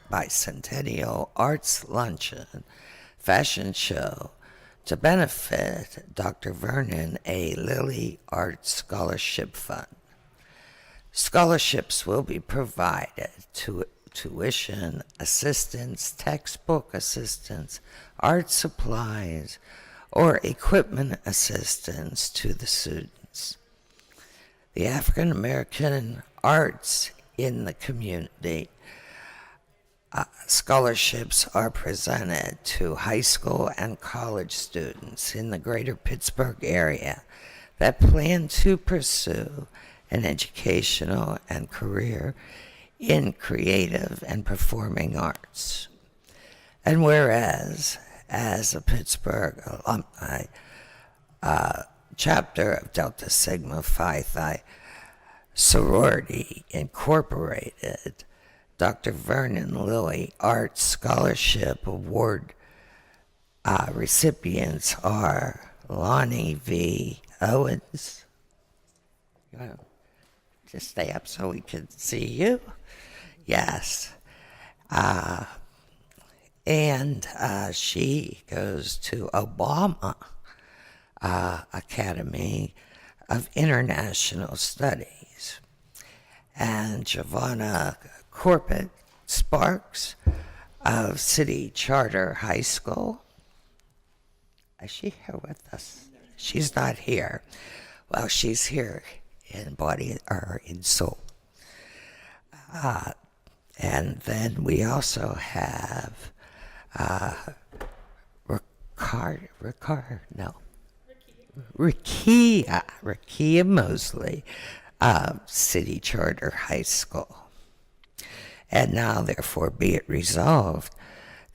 bicentennial arts luncheon fashion show to benefit Dr. Vernon A. Lilly Arts Scholarship Fund. Scholarships will be provided to tuition assistance, textbook assistance, art supplies, or equipment assistance to the students. The African American arts in the community scholarships are presented to high school and college students in the greater Pittsburgh area that plan to pursue an educational and career in creative and performing arts. And whereas, as a Pittsburgh alumni chapter of Delta Sigma Phi Phi sorority incorporated, Dr. Vernon Lilly Arts Scholarship Award recipients are Lonnie V. Owens. You want to just stay up so we can see you? Yes. And she goes to Obama Academy of International Studies. And Giovanna Corbett Sparks of City Charter High School. Is she here with us? She's not here. Well, she's here in body or in soul. And then we also have Rakia Mosley of City Charter High School. And now, therefore, be it resolved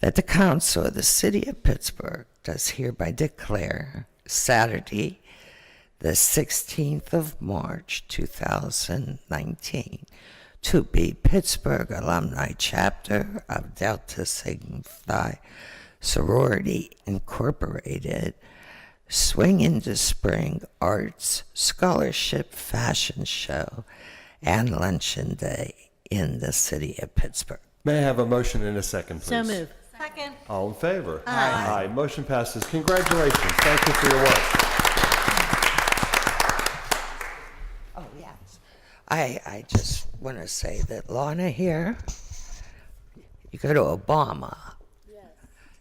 that the Council of the City of Pittsburgh does hereby declare Saturday, the 16th of March, 2019, to be Pittsburgh Alumni Chapter of Delta Sigma Phi Sorority Incorporated Swing into Spring Arts Scholarship Fashion Show and Luncheon Day in the city of Pittsburgh. May I have a motion in a second, please? So move. Second. All in favor? Aye. Aye. Motion passes. Congratulations. Thank you for your work. Oh, yes. I just want to say that Lana here, you go to Obama,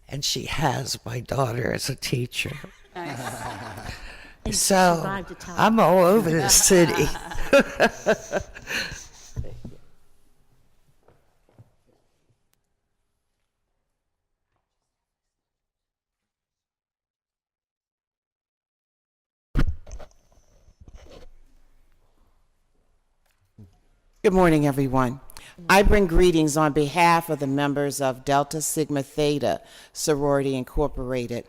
and she has my daughter as a teacher. So I'm all over the city. Good morning, everyone. I bring greetings on behalf of the members of Delta Sigma Theta Sorority Incorporated,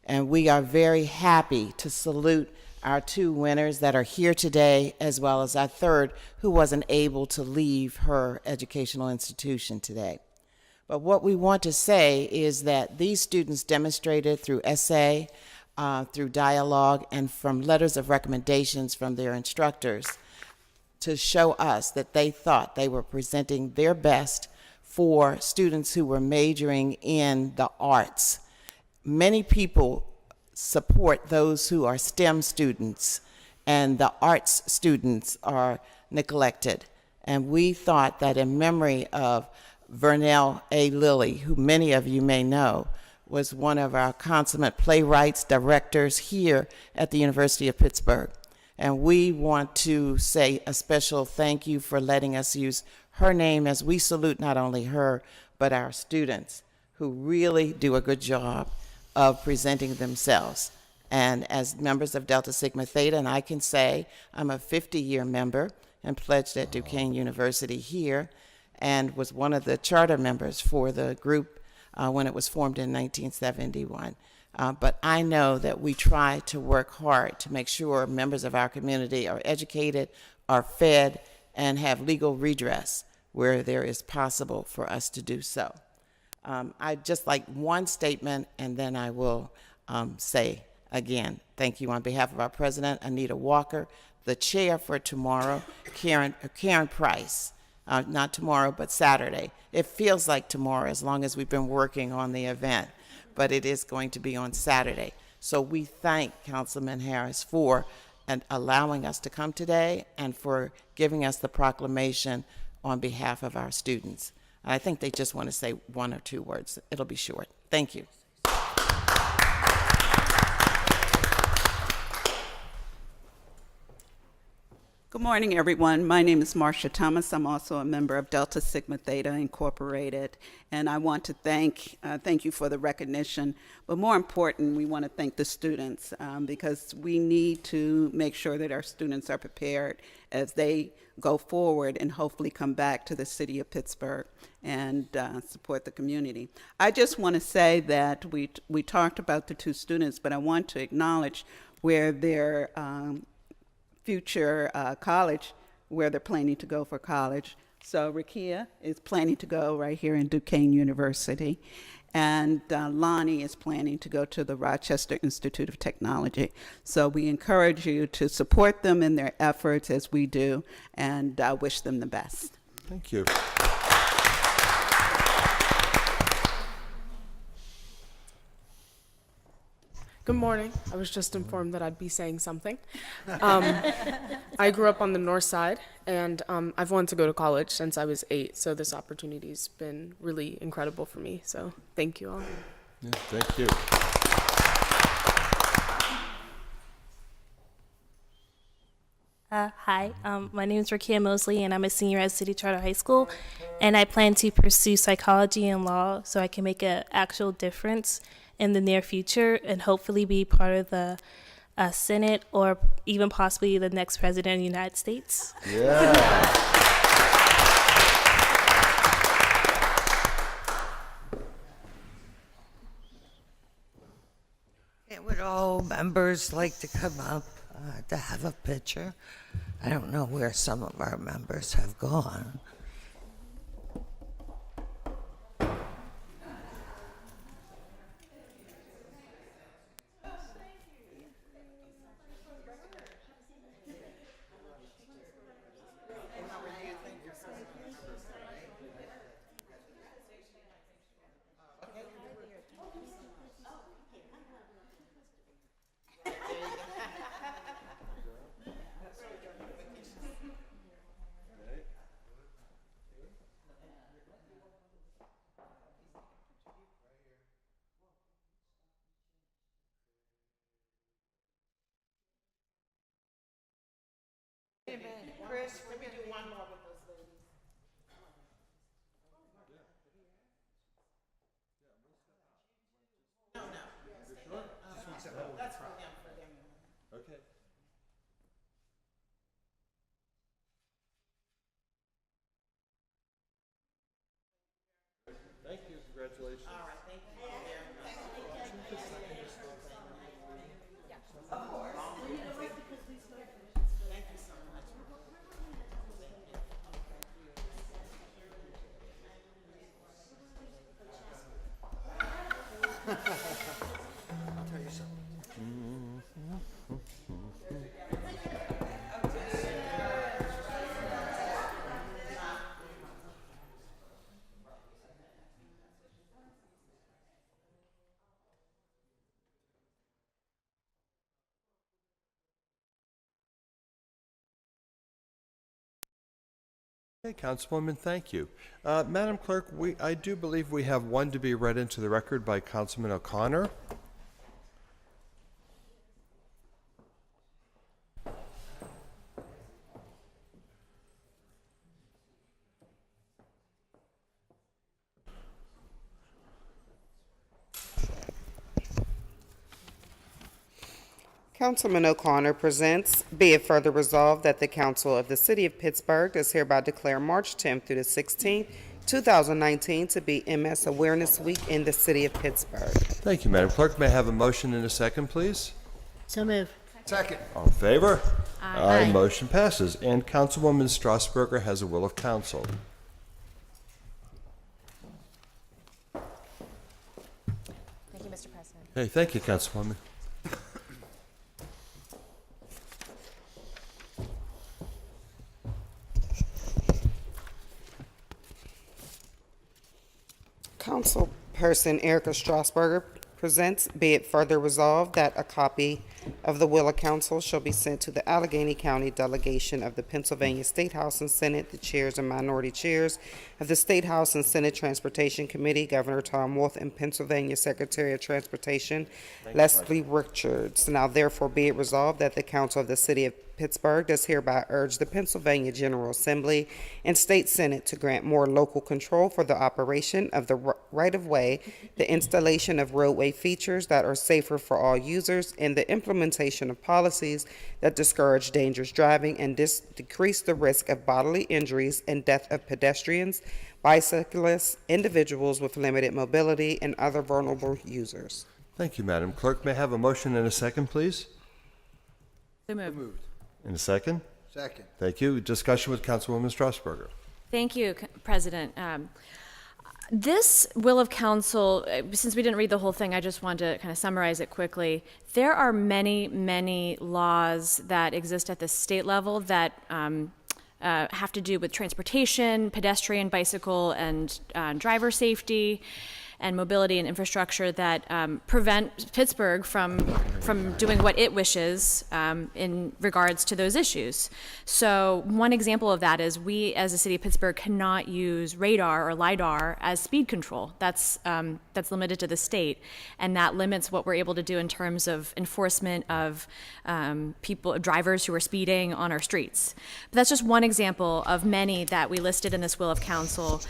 and we are very happy to salute our two winners that are here today, as well as our third who wasn't able to leave her educational institution today. But what we want to say is that these students demonstrated through essay, through dialogue and from letters of recommendations from their instructors to show us that they thought they were presenting their best for students who were majoring in the arts. Many people support those who are STEM students, and the arts students are neglected. And we thought that in memory of Vernell A. Lilly, who many of you may know, was one of our consummate playwrights, directors here at the University of Pittsburgh. And we want to say a special thank you for letting us use her name as we salute not only her, but our students who really do a good job of presenting themselves. And as members of Delta Sigma Theta, and I can say I'm a 50-year member and pledged at Duquesne University here, and was one of the charter members for the group when it was formed in 1971. But I know that we try to work hard to make sure members of our community are educated, are fed, and have legal redress where there is possible for us to do so. I'd just like one statement, and then I will say again, thank you on behalf of our president, Anita Walker, the chair for tomorrow, Karen Price, not tomorrow, but Saturday. It feels like tomorrow as long as we've been working on the event, but it is going to be on Saturday. So we thank Councilman Harris for allowing us to come today and for giving us the proclamation on behalf of our students. I think they just want to say one or two words. It'll be short. Thank you. Good morning, everyone. My name is Marcia Thomas. I'm also a member of Delta Sigma Theta Incorporated, and I want to thank you for the recognition. But more important, we want to thank the students because we need to make sure that our students are prepared as they go forward and hopefully come back to the city of Pittsburgh and support the community. I just want to say that we talked about the two students, but I want to acknowledge where their future college, where they're planning to go for college. So Rakia is planning to go right here in Duquesne University, and Lonnie is planning to go to the Rochester Institute of Technology. So we encourage you to support them in their efforts as we do, and wish them the best. Thank you. Good morning. I was just informed that I'd be saying something. I grew up on the north side, and I've wanted to go to college since I was 8, so this opportunity's been really incredible for me. So thank you all. Yeah, thank you. Hi, my name is Rakia Mosley, and I'm a senior at City Charter High School, and I plan to pursue psychology and law so I can make an actual difference in the near future and hopefully be part of the Senate or even possibly the next president of the United States. Yeah. Would all members like to come up to have a picture? I don't know where some of our members have gone. Chris, can we do one more with those ladies? No. That's for them, Okay. Thank you. Congratulations. All right, thank you. Of course. Thank you so much. I'll tell you something. Okay, Councilwoman, thank you. Madam Clerk, I do believe we have one to be read into the record by Councilman O'Connor. Councilman O'Connor presents, be it further resolved that the Council of the City of Pittsburgh does hereby declare March 10th through the 16th, 2019 to be MS Awareness Week in the City of Pittsburgh. Thank you, Madam Clerk. May I have a motion and a second, please? So move. Second. All in favor? Aye. Motion passes. And Councilwoman Strasburger has a will of council. Thank you, Mr. President. Okay, thank you, Councilwoman. Councilperson Erica Strasburger presents, be it further resolved that a copy of the will of council shall be sent to the Allegheny County delegation of the Pennsylvania State House and Senate, the chairs and minority chairs of the State House and Senate Transportation Committee, Governor Tom Wolf, and Pennsylvania Secretary of Transportation, Leslie Richards. Now therefore be it resolved that the council of the City of Pittsburgh does hereby urge the Pennsylvania General Assembly and State Senate to grant more local control for the operation of the right-of-way, the installation of roadway features that are safer for all users, and the implementation of policies that discourage dangerous driving and decrease the risk of bodily injuries and death of pedestrians, bicyclists, individuals with limited mobility, and other vulnerable users. Thank you, Madam Clerk. May I have a motion and a second, please? So moved. And a second? Second. Thank you. Discussion with Councilwoman Strasburger. Thank you, President. This will of council, since we didn't read the whole thing, I just wanted to kind of summarize it quickly. There are many, many laws that exist at the state level that have to do with transportation, pedestrian, bicycle, and driver safety, and mobility and infrastructure that prevent Pittsburgh from doing what it wishes in regards to those issues. So one example of that is we, as the City of Pittsburgh, cannot use radar or LiDAR as speed control. That's limited to the state, and that limits what we're able to do in terms of enforcement of drivers who are speeding on our streets. But that's just one example of many that we listed in this will of council.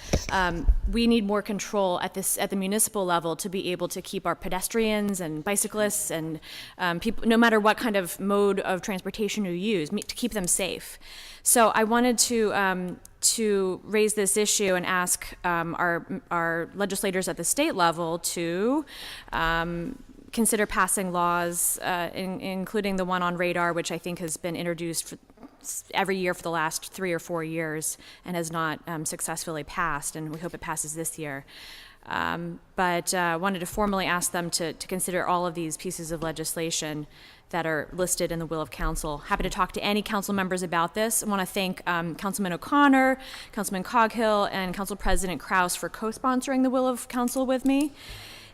We need more control at the municipal level to be able to keep our pedestrians and bicyclists and people, no matter what kind of mode of transportation you use, to keep them safe. So I wanted to raise this issue and ask our legislators at the state level to consider passing laws, including the one on radar, which I think has been introduced every year for the last 3 or 4 years and has not successfully passed, and we hope it passes this year. But wanted to formally ask them to consider all of these pieces of legislation that are listed in the will of council. Happy to talk to any council members about this. I want to thank Councilman O'Connor, Councilman Coghill, and Council President Kraus for co-sponsoring the will of council with me.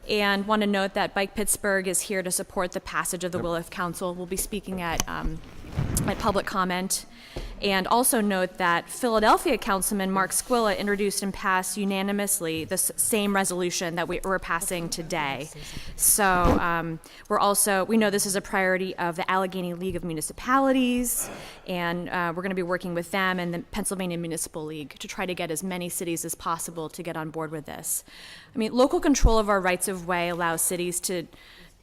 And want to note that Bike Pittsburgh is here to support the passage of the will of council. We'll be speaking at public comment. And also note that Philadelphia Councilman Mark Squilla introduced and passed unanimously the same resolution that we're passing today. So we know this is a priority of the Allegheny League of Municipalities, and we're going to be working with them and the Pennsylvania Municipal League to try to get as many cities as possible to get on board with this. I mean, local control of our rights of way allows cities to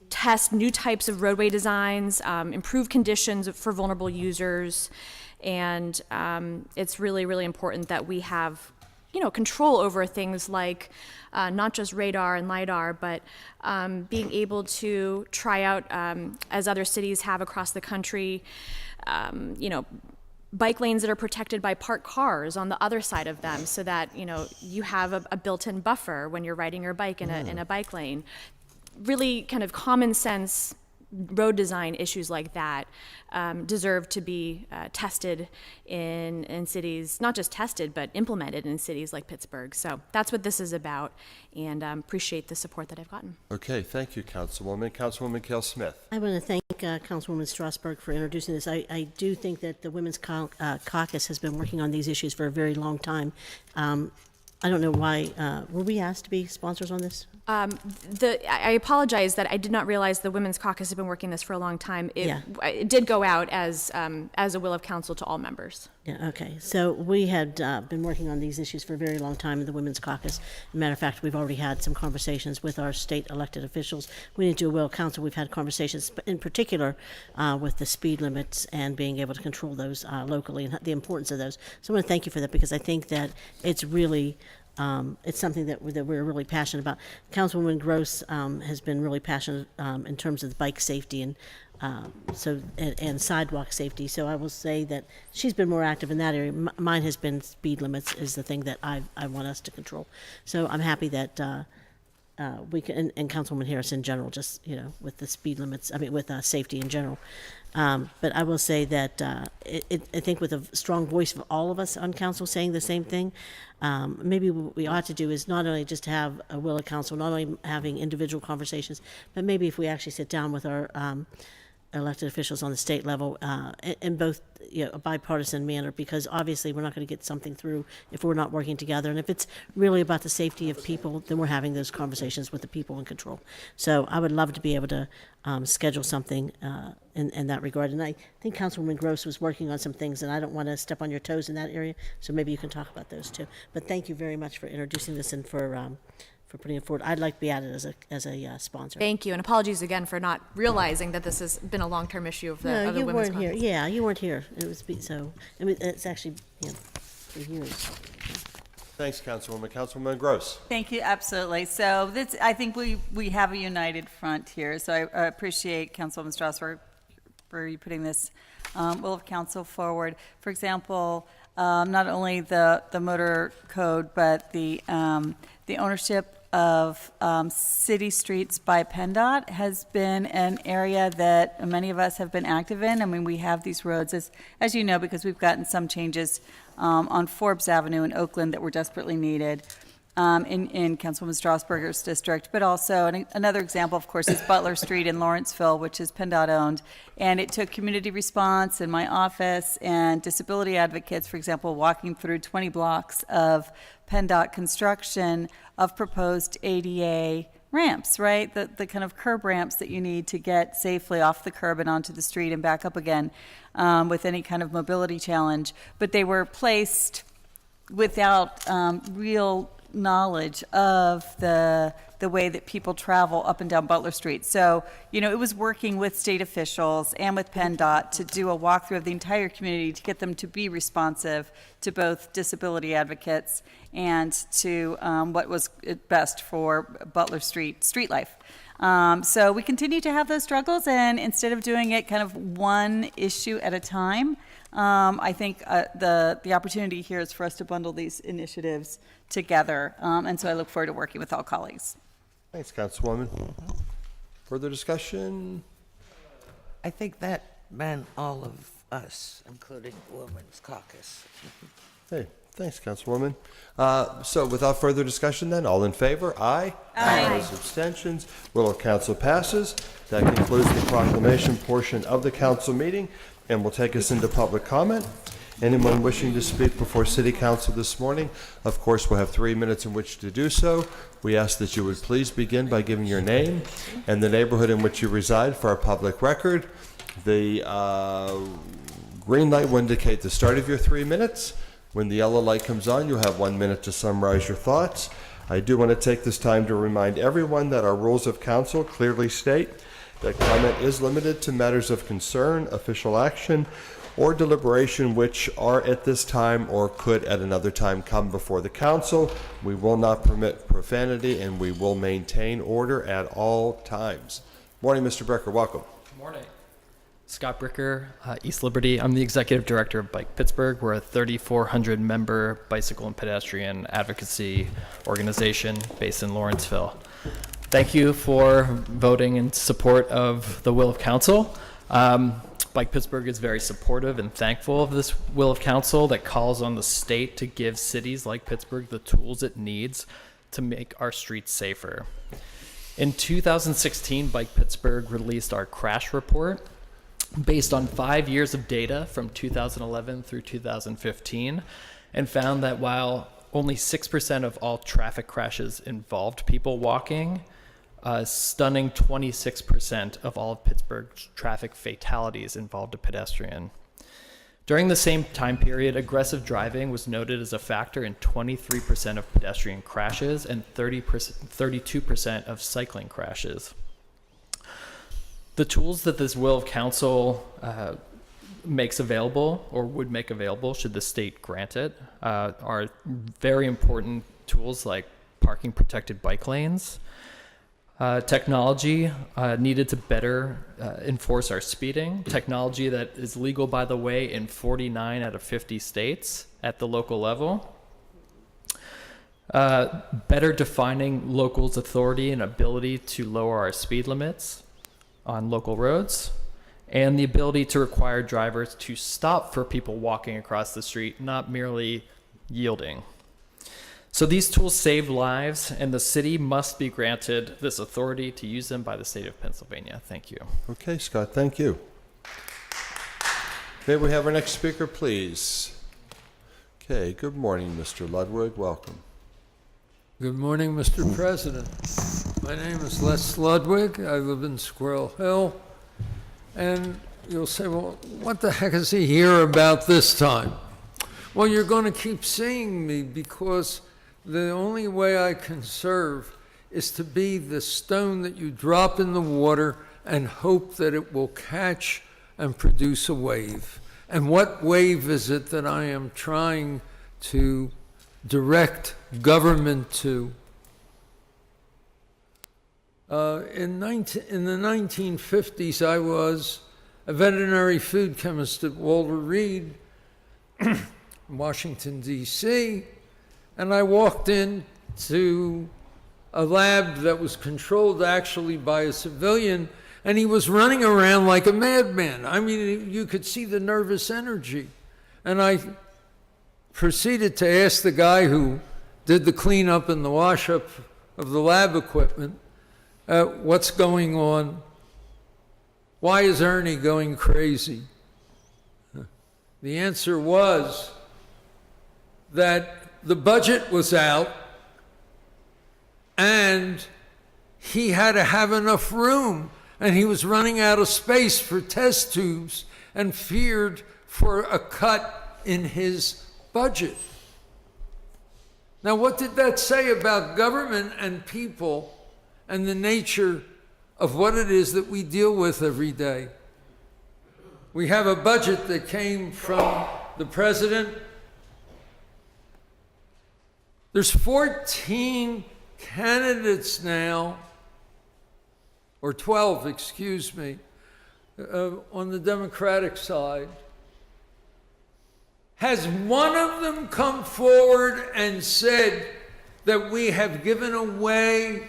test new types of roadway designs, improve conditions for vulnerable users, and it's really, really important that we have, control over things like not just radar and LiDAR, but being able to try out, as other cities have across the country, bike lanes that are protected by parked cars on the other side of them, so that you have a built-in buffer when you're riding your bike in a bike lane. Really kind of common sense road design issues like that deserve to be tested in cities, not just tested, but implemented in cities like Pittsburgh. So that's what this is about, and appreciate the support that I've gotten. Okay, thank you, Councilwoman. Councilwoman Cale Smith. I want to thank Councilwoman Strasburg for introducing this. I do think that the Women's Caucus has been working on these issues for a very long time. I don't know why, were we asked to be sponsors on this? I apologize that I did not realize the Women's Caucus had been working this for a long time. It did go out as a will of council to all members. Yeah, okay. So we had been working on these issues for a very long time in the Women's Caucus. As a matter of fact, we've already had some conversations with our state elected officials. We didn't do a will of council. We've had conversations, in particular, with the speed limits and being able to control those locally and the importance of those. So I want to thank you for that, because I think that it's really it's something that we're really passionate about. Councilwoman Gross has been really passionate in terms of the bike safety and sidewalk safety. So I will say that she's been more active in that area. Mine has been speed limits is the thing that I want us to control. So I'm happy that we can, and Councilwoman Harris in general, just, with the speed limits, with safety in general. But I will say that I think with a strong voice of all of us on council saying the same thing, maybe what we ought to do is not only just have a will of council, not only having individual conversations, but maybe if we actually sit down with our elected officials on the state level in both a bipartisan manner, because obviously we're not going to get something through if we're not working together. And if it's really about the safety of people, then we're having those conversations with the people in control. So I would love to be able to schedule something in that regard. And I think Councilwoman Gross was working on some things, and I don't want to step on your toes in that area, so maybe you can talk about those too. But thank you very much for introducing this and for putting it forward. I'd like to be added as a sponsor. Thank you, and apologies again for not realizing that this has been a long-term issue of the No, you Women's weren't here. Caucus. Yeah, you weren't here. It's actually for years. Thanks, Councilwoman. Councilwoman Gross. Thank you, absolutely. So I think we have a united front here. So I appreciate Councilwoman Strasburg for you putting this will of council forward. For example, not only the motor code, but the ownership of city streets by PennDOT has been an area that many of us have been active in. I mean, we have these roads, as you know, because we've gotten some changes on Forbes Avenue in Oakland that were desperately needed in Councilwoman Strasburger's district. But also, another example, of course, is Butler Street in Lawrenceville, which is PennDOT owned. And it took community response in my office and disability advocates, for example, walking through 20 blocks of PennDOT construction of proposed ADA ramps, right? The kind of curb ramps that you need to get safely off the curb and onto the street and back up again with any kind of mobility challenge. But they were placed without real knowledge of the way that people travel up and down Butler Street. So, it was working with state officials and with PennDOT to do a walkthrough of the entire community to get them to be responsive to both disability advocates and to what was best for Butler Street life. So we continue to have those struggles, and instead of doing it kind of one issue at a time, I think the opportunity here is for us to bundle these initiatives together, and so I look forward to working with all colleagues. Thanks, Councilwoman. Further discussion? I think that meant all of us, including Women's Caucus. Hey, thanks, Councilwoman. So without further discussion then, all in favor? Aye. Aye. Opposed, abstentions. Will of council passes. That concludes the proclamation portion of the council meeting and will take us into public comment. Anyone wishing to speak before City Council this morning, of course, will have 3 minutes in which to do so. We ask that you would please begin by giving your name and the neighborhood in which you reside for our public record. The green light will indicate the start of your 3 minutes. When the yellow light comes on, you'll have 1 minute to summarize your thoughts. I do want to take this time to remind everyone that our rules of council clearly state that comment is limited to matters of concern, official action, or deliberation which are at this time or could at another time come before the council. We will not permit profanity and we will maintain order at all times. Morning, Mr. Brecker. Welcome. Good morning. Scott Bricker, East Liberty. I'm the executive director of Bike Pittsburgh. We're a 3,400 member bicycle and pedestrian advocacy organization based in Lawrenceville. Thank you for voting in support of the will of council. Bike Pittsburgh is very supportive and thankful of this will of council that calls on the state to give cities like Pittsburgh the tools it needs to make our streets safer. In 2016, Bike Pittsburgh released our crash report based on 5 years of data from 2011 through 2015 and found that while only 6% of all traffic crashes involved people walking, a stunning 26% of all of Pittsburgh's traffic fatalities involved a pedestrian. During the same time period, aggressive driving was noted as a factor in 23% of pedestrian crashes and 32% of cycling crashes. The tools that this will of council makes available or would make available should the state grant it are very important tools like parking protected bike lanes, technology needed to better enforce our speeding, technology that is legal, by the way, in 49 out of 50 states at the local level, better defining locals' authority and ability to lower our speed limits on local roads, and the ability to require drivers to stop for people walking across the street, not merely yielding. So these tools save lives, and the city must be granted this authority to use them by the state of Pennsylvania. Thank you. Okay, Scott, thank you. May we have our next speaker, please? Okay, good morning, Mr. Ludwig. Welcome. Good morning, Mr. President. My name is Les Ludwig. I live in Squirrel Hill. And you'll say, well, what the heck is he here about this time? Well, you're going to keep seeing me because the only way I can serve is to be the stone that you drop in the water and hope that it will catch and produce a wave. And what wave is it that I am trying to direct government to? In the 1950s, I was a veterinary food chemist at Walter Reed, Washington, D.C., and I walked into a lab that was controlled actually by a civilian, and he was running around like a madman. I mean, you could see the nervous energy. And I proceeded to ask the guy who did the cleanup and the wash-up of the lab equipment, what's going on? Why is Ernie going crazy? The answer was that the budget was out and he had to have enough room, and he was running out of space for test tubes and feared for a cut in his budget. Now, what did that say about government and people and the nature of what it is that we deal with every day? We have a budget that came from the president. There's 14 candidates now, or 12, excuse me, on the Democratic side. Has one of them come forward and said that we have given away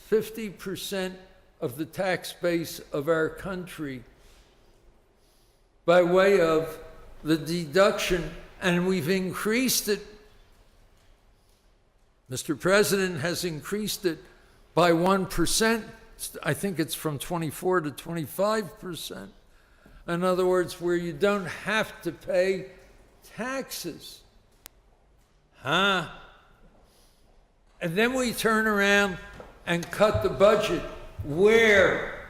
50% of the tax base of our country by way of the deduction, and we've increased it? Mr. President has increased it by 1%. I think it's from 24 to 25%. In other words, where you don't have to pay taxes. And then we turn around and cut the budget. Where?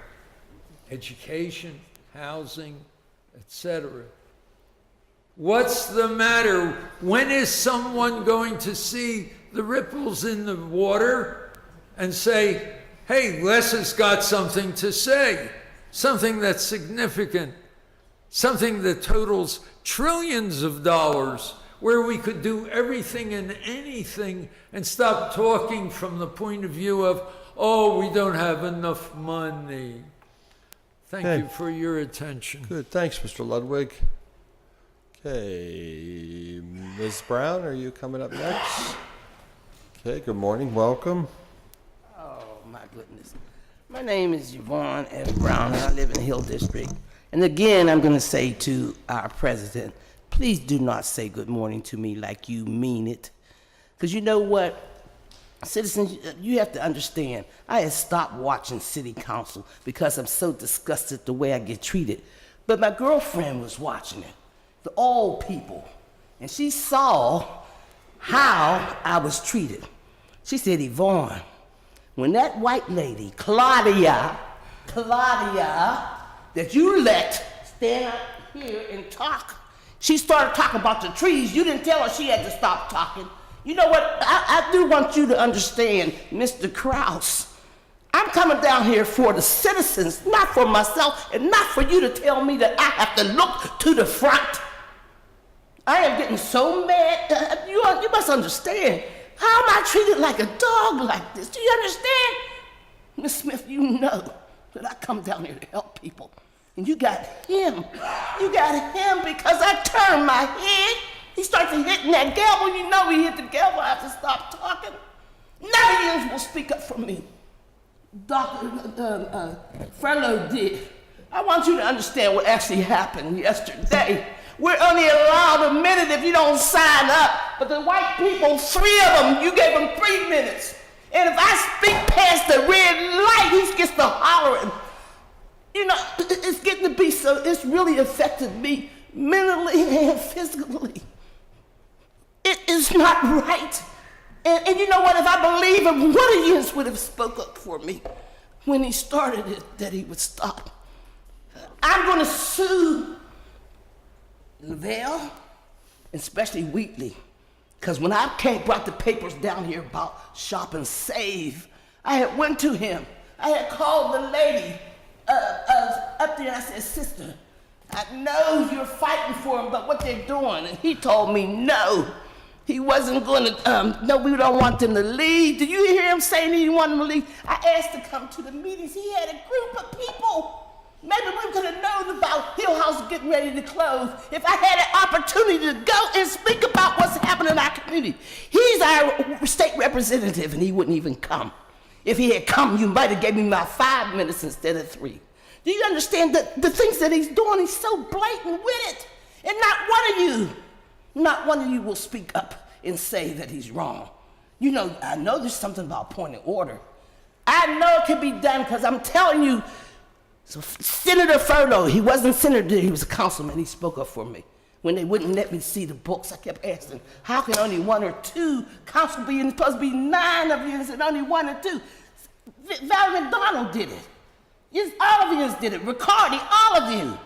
Education, housing, etc. What's the matter? When is someone going to see the ripples in the water and say, hey, Les has got something to say, something that's significant, something that totals trillions of dollars, where we could do everything and anything and stop talking from the point of view of, oh, we don't have enough money. Thank you for your attention. Good. Thanks, Mr. Ludwig. Okay, Ms. Brown, are you coming up next? Okay, good morning. Welcome. Oh, my goodness. My name is Yvonne S. Brown, and I live in the Hill District. And again, I'm going to say to our president, please do not say good morning to me like you mean it. Because you know what? Citizens, you have to understand, I had stopped watching city council because I'm so disgusted the way I get treated. But my girlfriend was watching it, the old people, and she saw how I was treated. She said, Yvonne, when that white lady, Claudia, that you let stand up here and talk, she started talking about the trees. You didn't tell her she had to stop talking. You know what? I do want you to understand, Mr. Krause. I'm coming down here for the citizens, not for myself, and not for you to tell me that I have to look to the front. I am getting so mad. You must understand. How am I treated like a dog like this? Do you understand? Miss Smith, you know that I come down here to help people. And you got him. You got him because I turned my head. He starts hitting that gavel. You know he hit the gavel. I have to stop talking. None of you will speak up for me. Dr. Frello did. I want you to understand what actually happened yesterday. We're only allowed a minute if you don't sign up. But the white people, 3 of them, you gave them 3 minutes. And if I speak past the red light, he gets to hollering. You know, it's getting to be so, it's really affected me mentally and physically. It is not right. And you know what, if I believe him, one of you would have spoke up for me when he started it, that he would stop. I'm going to sue Lavelle, especially Wheatley, because when I brought the papers down here about Shop and Save, I had went to him. I had called the lady up there, and I said, sister, I know you're fighting for them, but what they're doing, and he told me no. He wasn't going to, no, we don't want them to leave. Did you hear him saying he didn't want them to leave? I asked to come to the meetings. He had a group of people. Maybe we could have known about Hill House getting ready to close if I had an opportunity to go and speak about what's happening in our community. He's our state representative, and he wouldn't even come. If he had come, you might have gave me my 5 minutes instead of 3. Do you understand that the things that he's doing, he's so blatant with it? And not one of you will speak up and say that he's wrong. You know, I know there's something about point of order. I know it can be done because I'm telling you, so Senator Furlow, he wasn't senator, he was a councilman, he spoke up for me. When they wouldn't let me see the books, I kept asking, how can only 1 or 2 council be, and supposed to be 9 of you, and only 1 or 2? Valerie McDonald did it. Yes, all of you did it. Riccardi, all of you.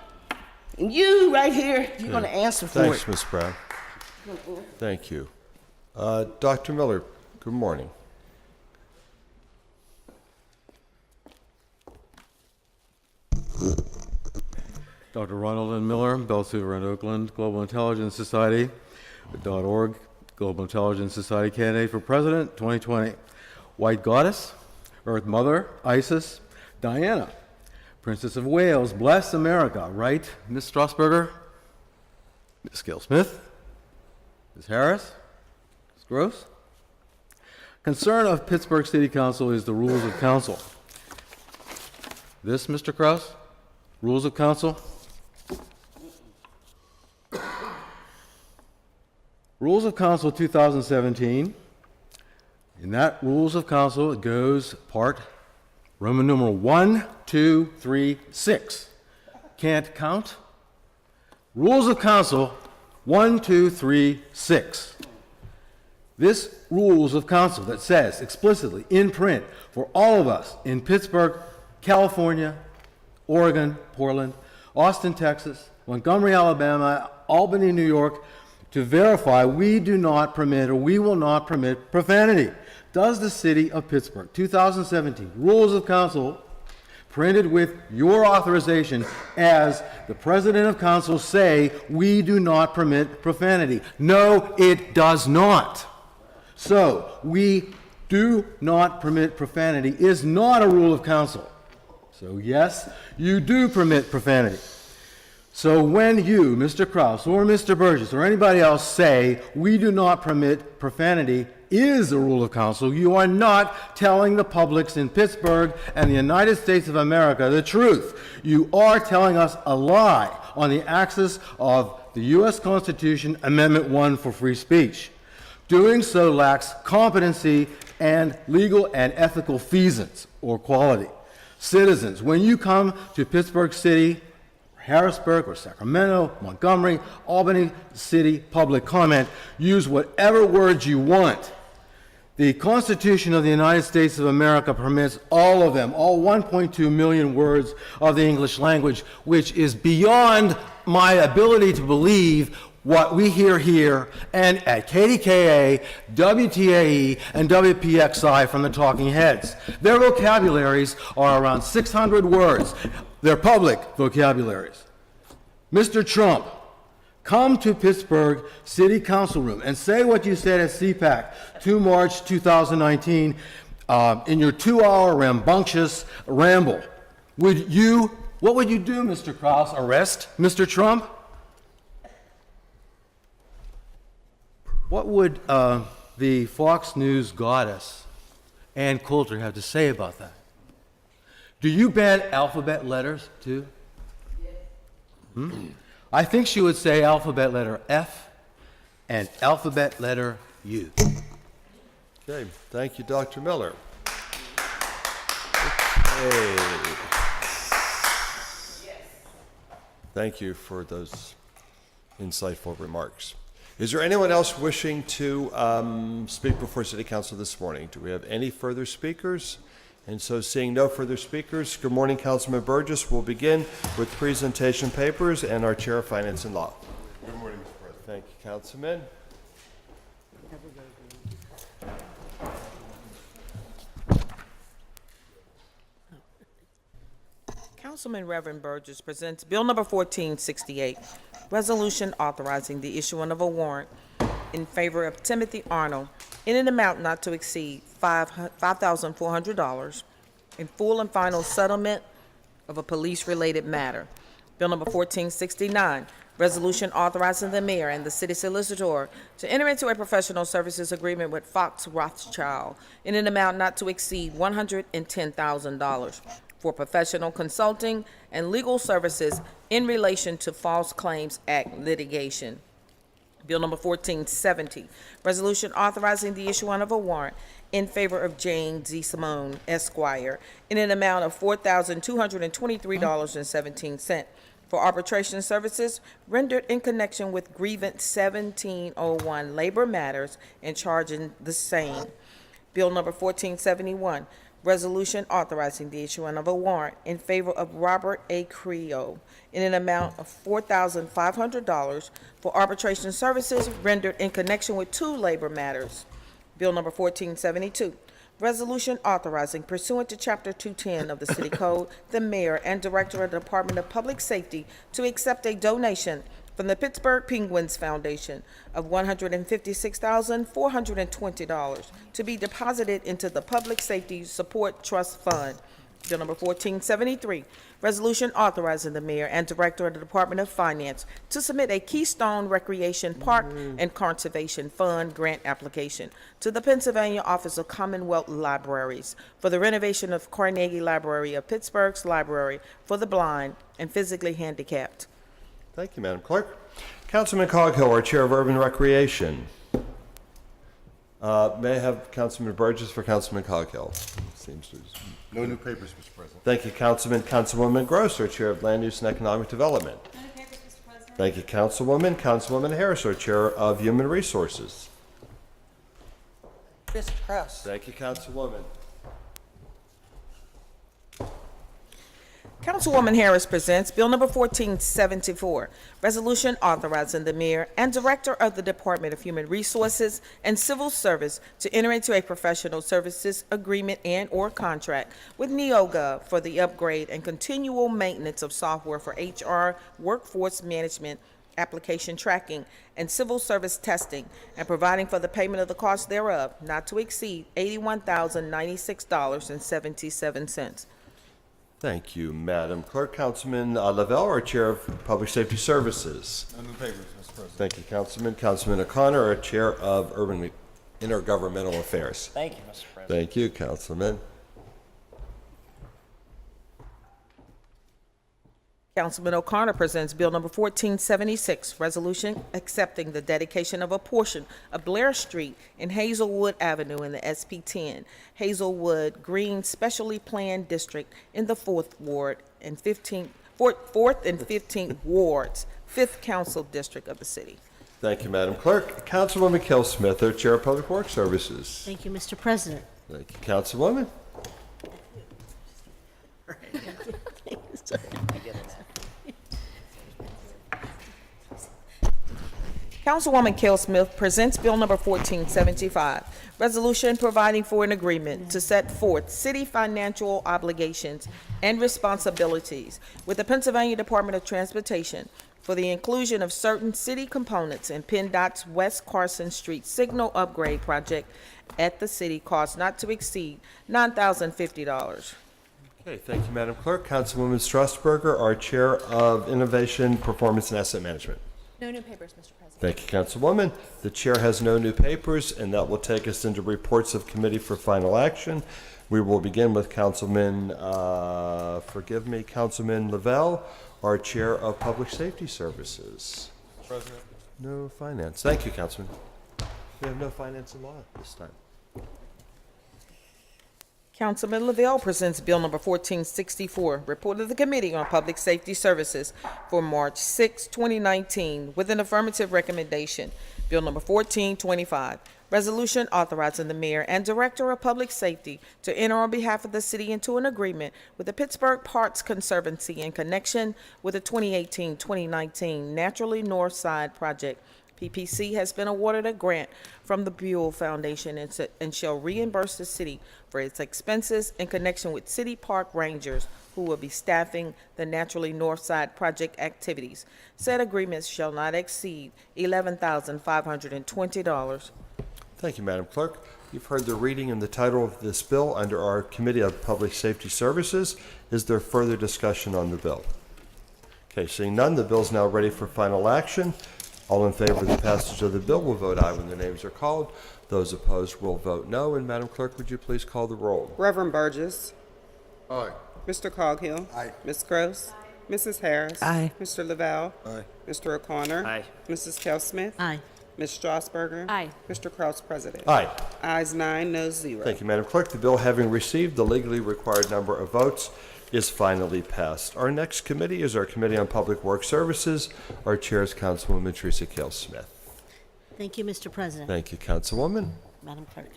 And you right here, you're going to answer for it. Thanks, Ms. Brown. Thank you. Dr. Miller, good morning. Dr. Ronald N. Miller, Belsuver and Oakland, Global Intelligence Society, .org, Global Intelligence Society candidate for President 2020. White Goddess, Earth Mother, Isis, Diana, Princess of Wales, bless America, right, Ms. Strasburger? Ms. Gill-Smith? Ms. Harris? Ms. Gross? Concern of Pittsburgh City Council is the rules of council. This, Mr. Krause? Rules of council? Rules of Council 2017. In that Rules of Council, it goes part Roman numeral 1, 2, 3, 6. Can't count. Rules of Council 1, 2, 3, 6. This Rules of Council that says explicitly in print for all of us in Pittsburgh, California, Oregon, Portland, Austin, Texas, Montgomery, Alabama, Albany, New York, to verify we do not permit or we will not permit profanity. Does the City of Pittsburgh, 2017, Rules of Council, printed with your authorization as the President of Council, say we do not permit profanity? No, it does not. So, we do not permit profanity is not a rule of council. So yes, you do permit profanity. So when you, Mr. Krause, or Mr. Burgess, or anybody else say, we do not permit profanity, is a rule of council, you are not telling the publics in Pittsburgh and the United States of America the truth. You are telling us a lie on the axis of the U.S. Constitution, Amendment 1 for free speech. Doing so lacks competency and legal and ethical feasance or quality. Citizens, when you come to Pittsburgh City, Harrisburg or Sacramento, Montgomery, Albany City public comment, use whatever words you want. The Constitution of the United States of America permits all of them, all 1.2 million words of the English language, which is beyond my ability to believe what we hear here and at KDKA, WTAE, and WPXI from the talking heads. Their vocabularies are around 600 words. They're public vocabularies. Mr. Trump, come to Pittsburgh City Council room and say what you said at CPAC 2 March 2019 in your 2-hour rambunctious ramble. What would you do, Mr. Krause? Arrest Mr. Trump? What would the Fox News goddess, Ann Coulter, have to say about that? Do you ban alphabet letters, too? I think she would say alphabet letter F and alphabet letter U. Okay, thank you, Dr. Miller. Okay. Thank you for those insightful remarks. Is there anyone else wishing to speak before City Council this morning? Do we have any further speakers? And so seeing no further speakers, good morning, Councilman Burgess. We'll begin with presentation papers and our Chair of Finance and Law. Good morning, Mr. President. Thank you, Councilman. Councilman Reverend Burgess presents Bill number 1468, resolution authorizing the issuing of a warrant in favor of Timothy Arnold in an amount not to exceed $5,400 in full and final settlement of a police-related matter. Bill number 1469, resolution authorizing the mayor and the city solicitor to enter into a professional services agreement with Fox Rothschild in an amount not to exceed $110,000 for professional consulting and legal services in relation to False Claims Act litigation. Bill number 1470, resolution authorizing the issuing of a warrant in favor of Jane Z. Simone, Esquire, in an amount of $4,223.17 for arbitration services rendered in connection with grievance 1701 labor matters and charging the same. Bill number 1471, resolution authorizing the issuing of a warrant in favor of Robert A. Creo in an amount of $4,500 for arbitration services rendered in connection with 2 labor matters. Bill number 1472, resolution authorizing pursuant to Chapter 210 of the City Code, the mayor and director of the Department of Public Safety to accept a donation from the Pittsburgh Penguins Foundation of $156,420 to be deposited into the Public Safety Support Trust Fund. Bill number 1473, resolution authorizing the mayor and director of the Department of Finance to submit a Keystone Recreation Park and Conservation Fund grant application to the Pennsylvania Office of Commonwealth Libraries for the renovation of Carnegie Library of Pittsburgh's Library for the Blind and Physically Handicapped. Thank you, Madam Clerk. Councilman Coghill, our Chair of Urban Recreation. May I have Councilman Burgess for Councilman Coghill? Seems to. No new papers, Mr. President. Thank you, Councilman. Councilwoman Gross, our Chair of Land Use and Economic Development. No new papers, Mr. President. Thank you, Councilwoman. Councilwoman Harris, our Chair of Human Resources. Mr. Krause. Thank you, Councilwoman. Councilwoman Harris presents Bill number 1474, resolution authorizing the mayor and director of the Department of Human Resources and Civil Service to enter into a professional services agreement and/or contract with NeoGov for the upgrade and continual maintenance of software for HR, workforce management, application tracking, and civil service testing, and providing for the payment of the cost thereof, not to exceed $81,096.77. Thank you, Madam Clerk. Councilman Lavelle, our Chair of Public Safety Services. No new papers, Mr. President. Thank you, Councilman. Councilman O'Connor, our Chair of Urban Intergovernmental Affairs. Thank you, Mr. President. Thank you, Councilman. Councilman O'Connor presents Bill number 1476, resolution accepting the dedication of a portion of Blair Street and Hazelwood Avenue in the SP10, Hazelwood Green Specially Planned District in the 4th Ward and 4th and 15th Wards, 5th Council District of the city. Thank you, Madam Clerk. Councilwoman Kell Smith, our Chair of Public Works Services. Thank you, Mr. President. Thank you, Councilwoman. Councilwoman Kell Smith presents Bill number 1475, resolution providing for an agreement to set forth city financial obligations and responsibilities with the Pennsylvania Department of Transportation for the inclusion of certain city components in PennDOT's West Carson Street Signal Upgrade Project at the city, cost not to exceed $9,050. Okay, thank you, Madam Clerk. Councilwoman Strasburger, our Chair of Innovation, Performance, and Asset Management. No new papers, Mr. President. Thank you, Councilwoman. The Chair has no new papers, and that will take us into reports of committee for final action. We will begin with Councilman Lavelle, our Chair of Public Safety Services. President. No finance. Thank you, Councilman. We have no finance and law this time. Councilman Lavelle presents Bill number 1464, report of the Committee on Public Safety Services for March 6, 2019, with an affirmative recommendation. Bill number 1425, resolution authorizing the mayor and director of public safety to enter on behalf of the city into an agreement with the Pittsburgh Parks Conservancy in connection with the 2018-2019 Naturally North Side project. PPC has been awarded a grant from the Buell Foundation and shall reimburse the city for its expenses in connection with city park rangers who will be staffing the Naturally North Side project activities. Said agreements shall not exceed $11,520. Thank you, Madam Clerk. You've heard the reading and the title of this bill under our Committee of Public Safety Services. Is there further discussion on the bill? Okay, seeing none, the bill is now ready for final action. All in favor of the passage of the bill will vote aye when their names are called. Those opposed will vote no. And Madam Clerk, would you please call the roll? Reverend Burgess. Aye. Mr. Coghill. Aye. Ms. Gross. Mrs. Harris. Aye. Mr. Lavelle. Aye. Mr. O'Connor. Aye. Mrs. Kell Smith. Aye. Ms. Strasburger. Aye. Mr. Kraus, President. Aye. Ayes 9, no 0. Thank you, Madam Clerk. The bill, having received the legally required number of votes, is finally passed. Our next committee is our Committee on Public Works Services. Our Chair is Councilwoman Teresa Kell Smith. Thank you, Mr. President. Thank you, Councilwoman. Madam Clerk.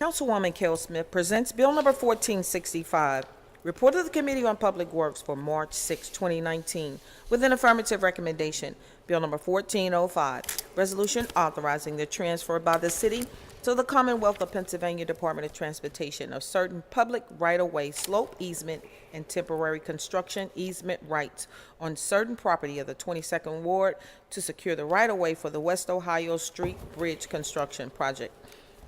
Councilwoman Kell Smith presents Bill number 1465, report of the Committee on Public Works for March 6, 2019, with an affirmative recommendation. Bill number 1405, resolution authorizing the transfer by the city to the Commonwealth of Pennsylvania Department of Transportation of certain public right-of-way slope easement and temporary construction easement rights on certain property of the 22nd Ward to secure the right-of-way for the West Ohio Street Bridge construction project.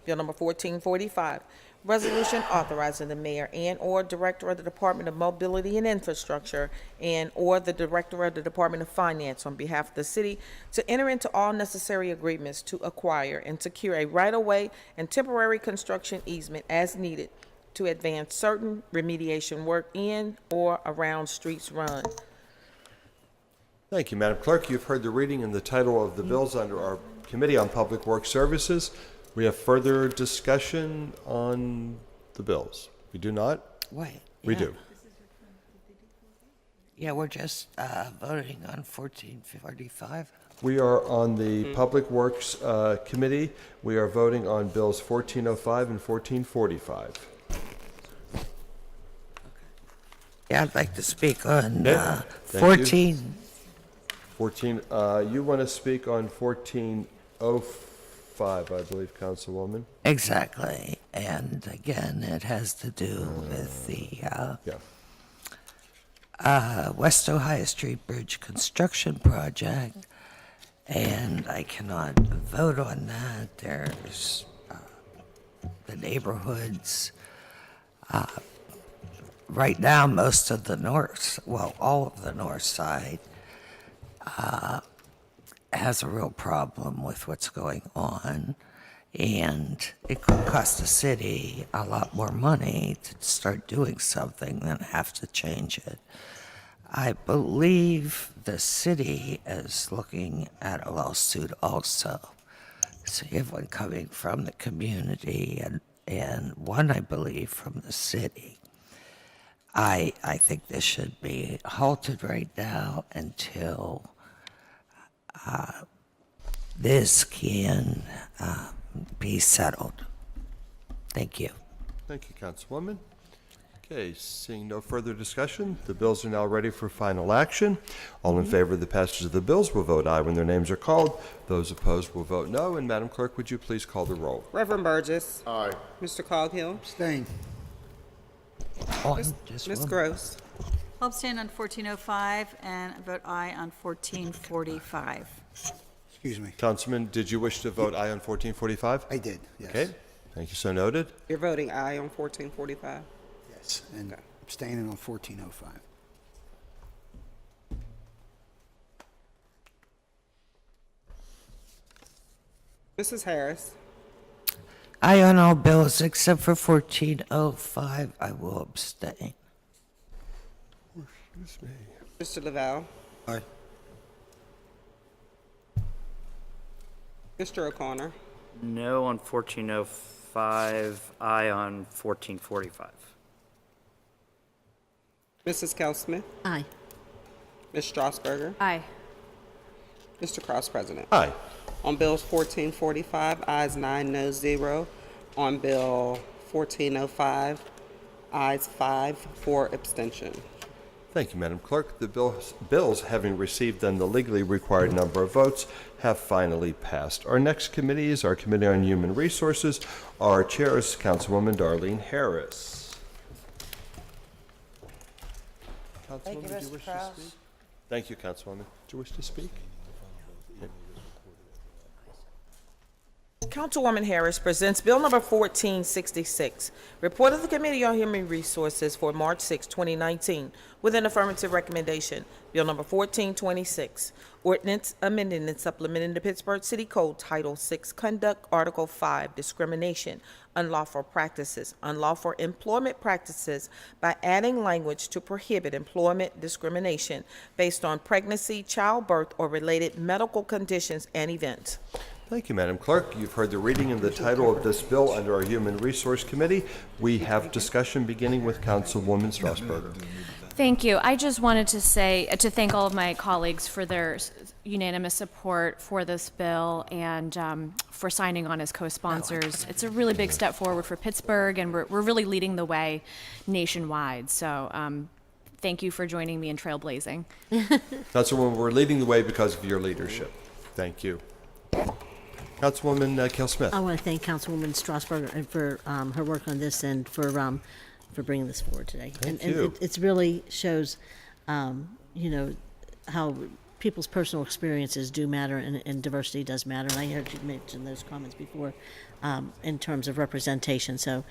Bill number 1445, resolution authorizing the mayor and/or director of the Department of Mobility and Infrastructure and/or the director of the Department of Finance on behalf of the city to enter into all necessary agreements to acquire and secure a right-of-way and temporary construction easement as needed to advance certain remediation work in or around streets run. Thank you, Madam Clerk. You've heard the reading and the title of the bills under our Committee on Public Works Services. We have further discussion on the bills. We do not? Wait. We yeah. do. Yeah, we're just voting on 1445. We are on the Public Works Committee. We are voting on bills 1405 and 1445. Yeah, I'd like to speak on Okay. 14. 14. You want to speak on 1405, I believe, Councilwoman. Exactly. And again, it has to do with the West Ohio Street Bridge construction project. And I cannot vote on that. There's the neighborhoods. Right now, most of the north, well, all of the north side has a real problem with what's going on, and it could cost the city a lot more money to start doing something than have to change it. I believe the city is looking at a lawsuit also. So you have one coming from the community and one, I believe, from the city. I think this should be halted right now until this can be settled. Thank you. Thank you, Councilwoman. Okay, seeing no further discussion, the bills are now ready for final action. All in favor of the passage of the bills will vote aye when their names are called. Those opposed will vote no. And Madam Clerk, would you please call the roll? Reverend Burgess. Aye. Mr. Coghill. Abstain. Ms. Gross. I'll abstain on 1405 and vote aye on 1445. Excuse me. Councilman, did you wish to vote aye on 1445? I did, yes. Okay, thank you, so noted. You're voting aye on 1445? Yes, and abstaining on 1405. Mrs. Harris. Aye on all bills except for 1405. I will abstain. Excuse me. Mr. Lavelle. Aye. Mr. O'Connor. No on 1405, aye on 1445. Mrs. Cal Smith. Aye. Ms. Strasburger. Aye. Mr. Kraus, President. Aye. On bills 1445, ayes 9, noes 0. On bill 1405, ayes 5, 4 abstention. Thank you, Madam Clerk. The bills, having received then the legally required number of votes, have finally passed. Our next committee is our Committee on Human Resources. Our chair is Councilwoman Darlene Harris. Thank you, Councilwoman, do Mr. wish Kraus. to speak? Thank you, Councilwoman. Do you wish to speak? Councilwoman Harris presents Bill Number 1466, Report of the Committee on Human Resources for March 6, 2019, with an affirmative recommendation. Bill Number 1426, Ordinance amending and supplementing the Pittsburgh City Code Title 6, Conduct, Article 5, Discrimination, Unlawful Practices, Unlawful Employment Practices by adding language to prohibit employment discrimination based on pregnancy, childbirth, or related medical conditions and events. Thank you, Madam Clerk. You've heard the reading and the title of this bill under our Human Resource Committee. We have discussion beginning with Councilwoman Strasburger. Thank you. I just wanted to say, to thank all of my colleagues for their unanimous support for this bill and for signing on as co-sponsors. It's a really big step forward for Pittsburgh, and we're really leading the way nationwide. So thank you for joining me in trailblazing. Councilwoman, we're leading the way because of your leadership. Thank you. Councilwoman Kell Smith. I want to thank Councilwoman Strasburger for her work on this and for bringing this forward today. Thank and you. It really shows, you know, how people's personal experiences do matter and diversity does matter. And I heard you mention those comments before in terms of representation. So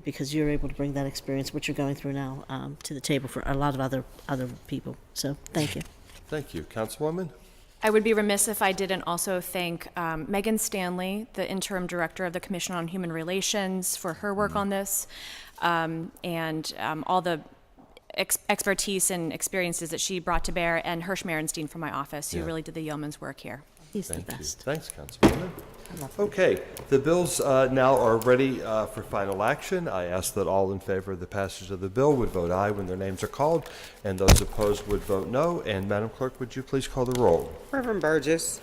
because you're able to bring that experience, what you're going through now, to the table for a lot of other people. So thank you. Thank you. Councilwoman. I would be remiss if I didn't also thank Megan Stanley, the interim director of the Commission on Human Relations, for her work on this, and all the expertise and experiences that she brought to bear, and Hirsch Merenstein from my office, who really did the yeoman's work here. He's the Thank you. best. Thanks, Councilwoman. Okay, the bills now are ready for final action. I ask that all in favor of the passage of the bill would vote aye when their names are called, and those opposed would vote no. And Madam Clerk, would you please call the roll? Reverend Burgess.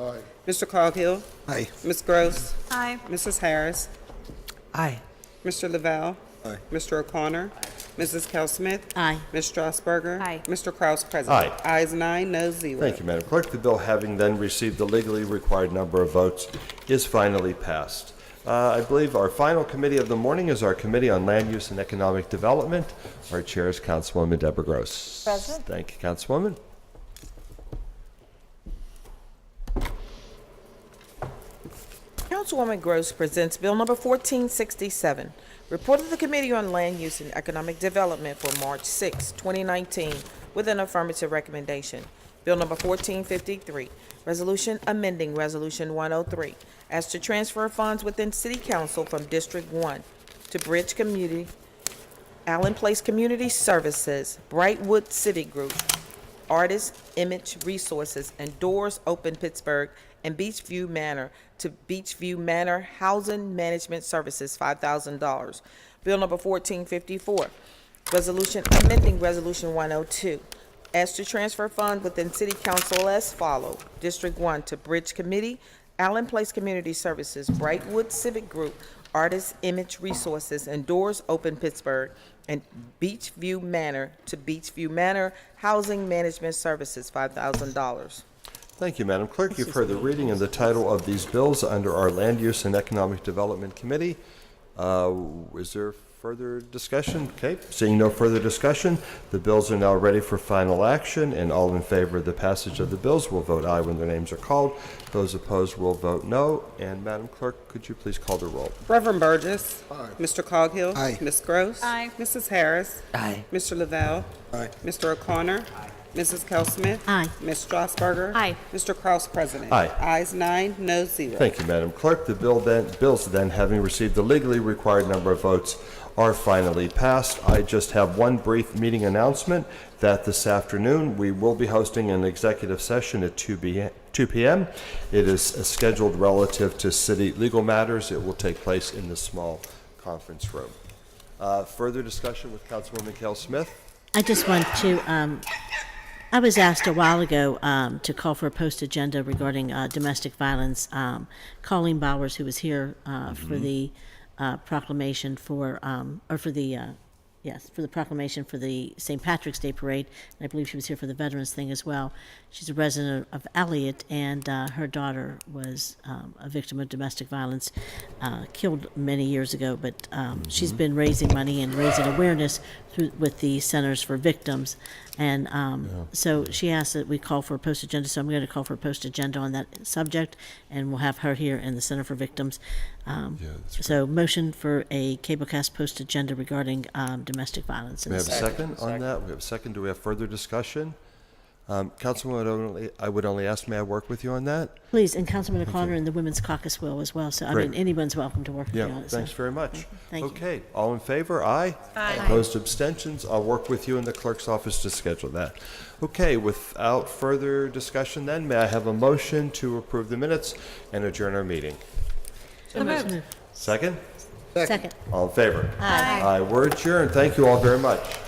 Aye. Mr. Coghill. Aye. Ms. Gross. Aye. Mrs. Harris. Aye. Mr. Lavelle. Aye. Mr. O'Connor. Mrs. Cal Smith. Aye. Ms. Strasburger. Aye. Mr. Kraus, President. Aye. Ayes 9, noes 0. Thank you, Madam Clerk. The bill, having then received the legally required number of votes, is finally passed. I believe our final committee of the morning is our Committee on Land Use and Economic Development. Our chair is Councilwoman Deborah Gross. President. Thank you, Councilwoman. Councilwoman Gross presents Bill Number 1467, Report of the Committee on Land Use and Economic Development for March 6, 2019, with an affirmative recommendation. Bill number 1453, resolution amending Resolution 103, as to transfer funds within City Council from District 1 to Bridge Community, Allen Place Community Services, Brightwood City Group, Artist Image Resources, and Doors Open Pittsburgh, and Beachview Manor to Beachview Manor Housing Management Services, $5,000. Bill number 1454, resolution amending Resolution 102, as to transfer funds within City Council as follow: District 1 to Bridge Committee, Allen Place Community Services, Brightwood Civic Group, Artist Image Resources, and Doors Open Pittsburgh, and Beachview Manor to Beachview Manor Housing Management Services, $5,000. Thank you, Madam Clerk. You've heard the reading and the title of these bills under our Land Use and Economic Development Committee. Is there further discussion? Okay, seeing no further discussion, the bills are now ready for final action, and all in favor of the passage of the bills will vote aye when their names are called. Those opposed will vote no. And Madam Clerk, could you please call the roll? Reverend Burgess. Aye. Mr. Coghill. Aye. Ms. Gross. Aye. Mrs. Harris. Aye. Mr. Lavelle. Aye. Mr. O'Connor. Mrs. Kelsmith. Aye. Ms. Strasburger. Aye. Mr. Kraus, President. Aye. Ayes 9, no 0. Thank you, Madam Clerk. The bills then, having received the legally required number of votes, are finally passed. I just have one brief meeting announcement that this afternoon we will be hosting an executive session at 2 p.m. It is scheduled relative to city legal matters. It will take place in the small conference room. Further discussion with Councilwoman Cale Smith? I just want to, I was asked a while ago to call for a post agenda regarding domestic violence. Colleen Bowers, who was here for the proclamation for the proclamation for the St. Patrick's Day Parade, and I believe she was here for the Veterans thing as well. She's a resident of Elliott, and her daughter was a victim of domestic violence, killed many years ago, but she's been raising money and raising awareness with the Centers for Victims, and so she asked that we call for a post agenda, so I'm going to call for a post agenda on that subject, and we'll have her here in the Center for Victims. So motion for a Cablecast post agenda regarding domestic violence. We have a second on that. We have a second. Do we have further discussion? Councilwoman, I would only ask, may I work with you on that? Please, and Councilman O'Connor and the Women's Caucus will as well. So, I mean, anyone's welcome to work with you on it. Thanks so. very much. Thank you. Okay, all in favor? Aye. Aye. Opposed, abstentions? I'll work with you in the clerk's office to schedule that. Okay, without further discussion then, may I have a motion to approve the minutes and adjourn our meeting? So moved. Second? Second. All in favor? Aye. Aye, we're adjourned. Thank you all very much.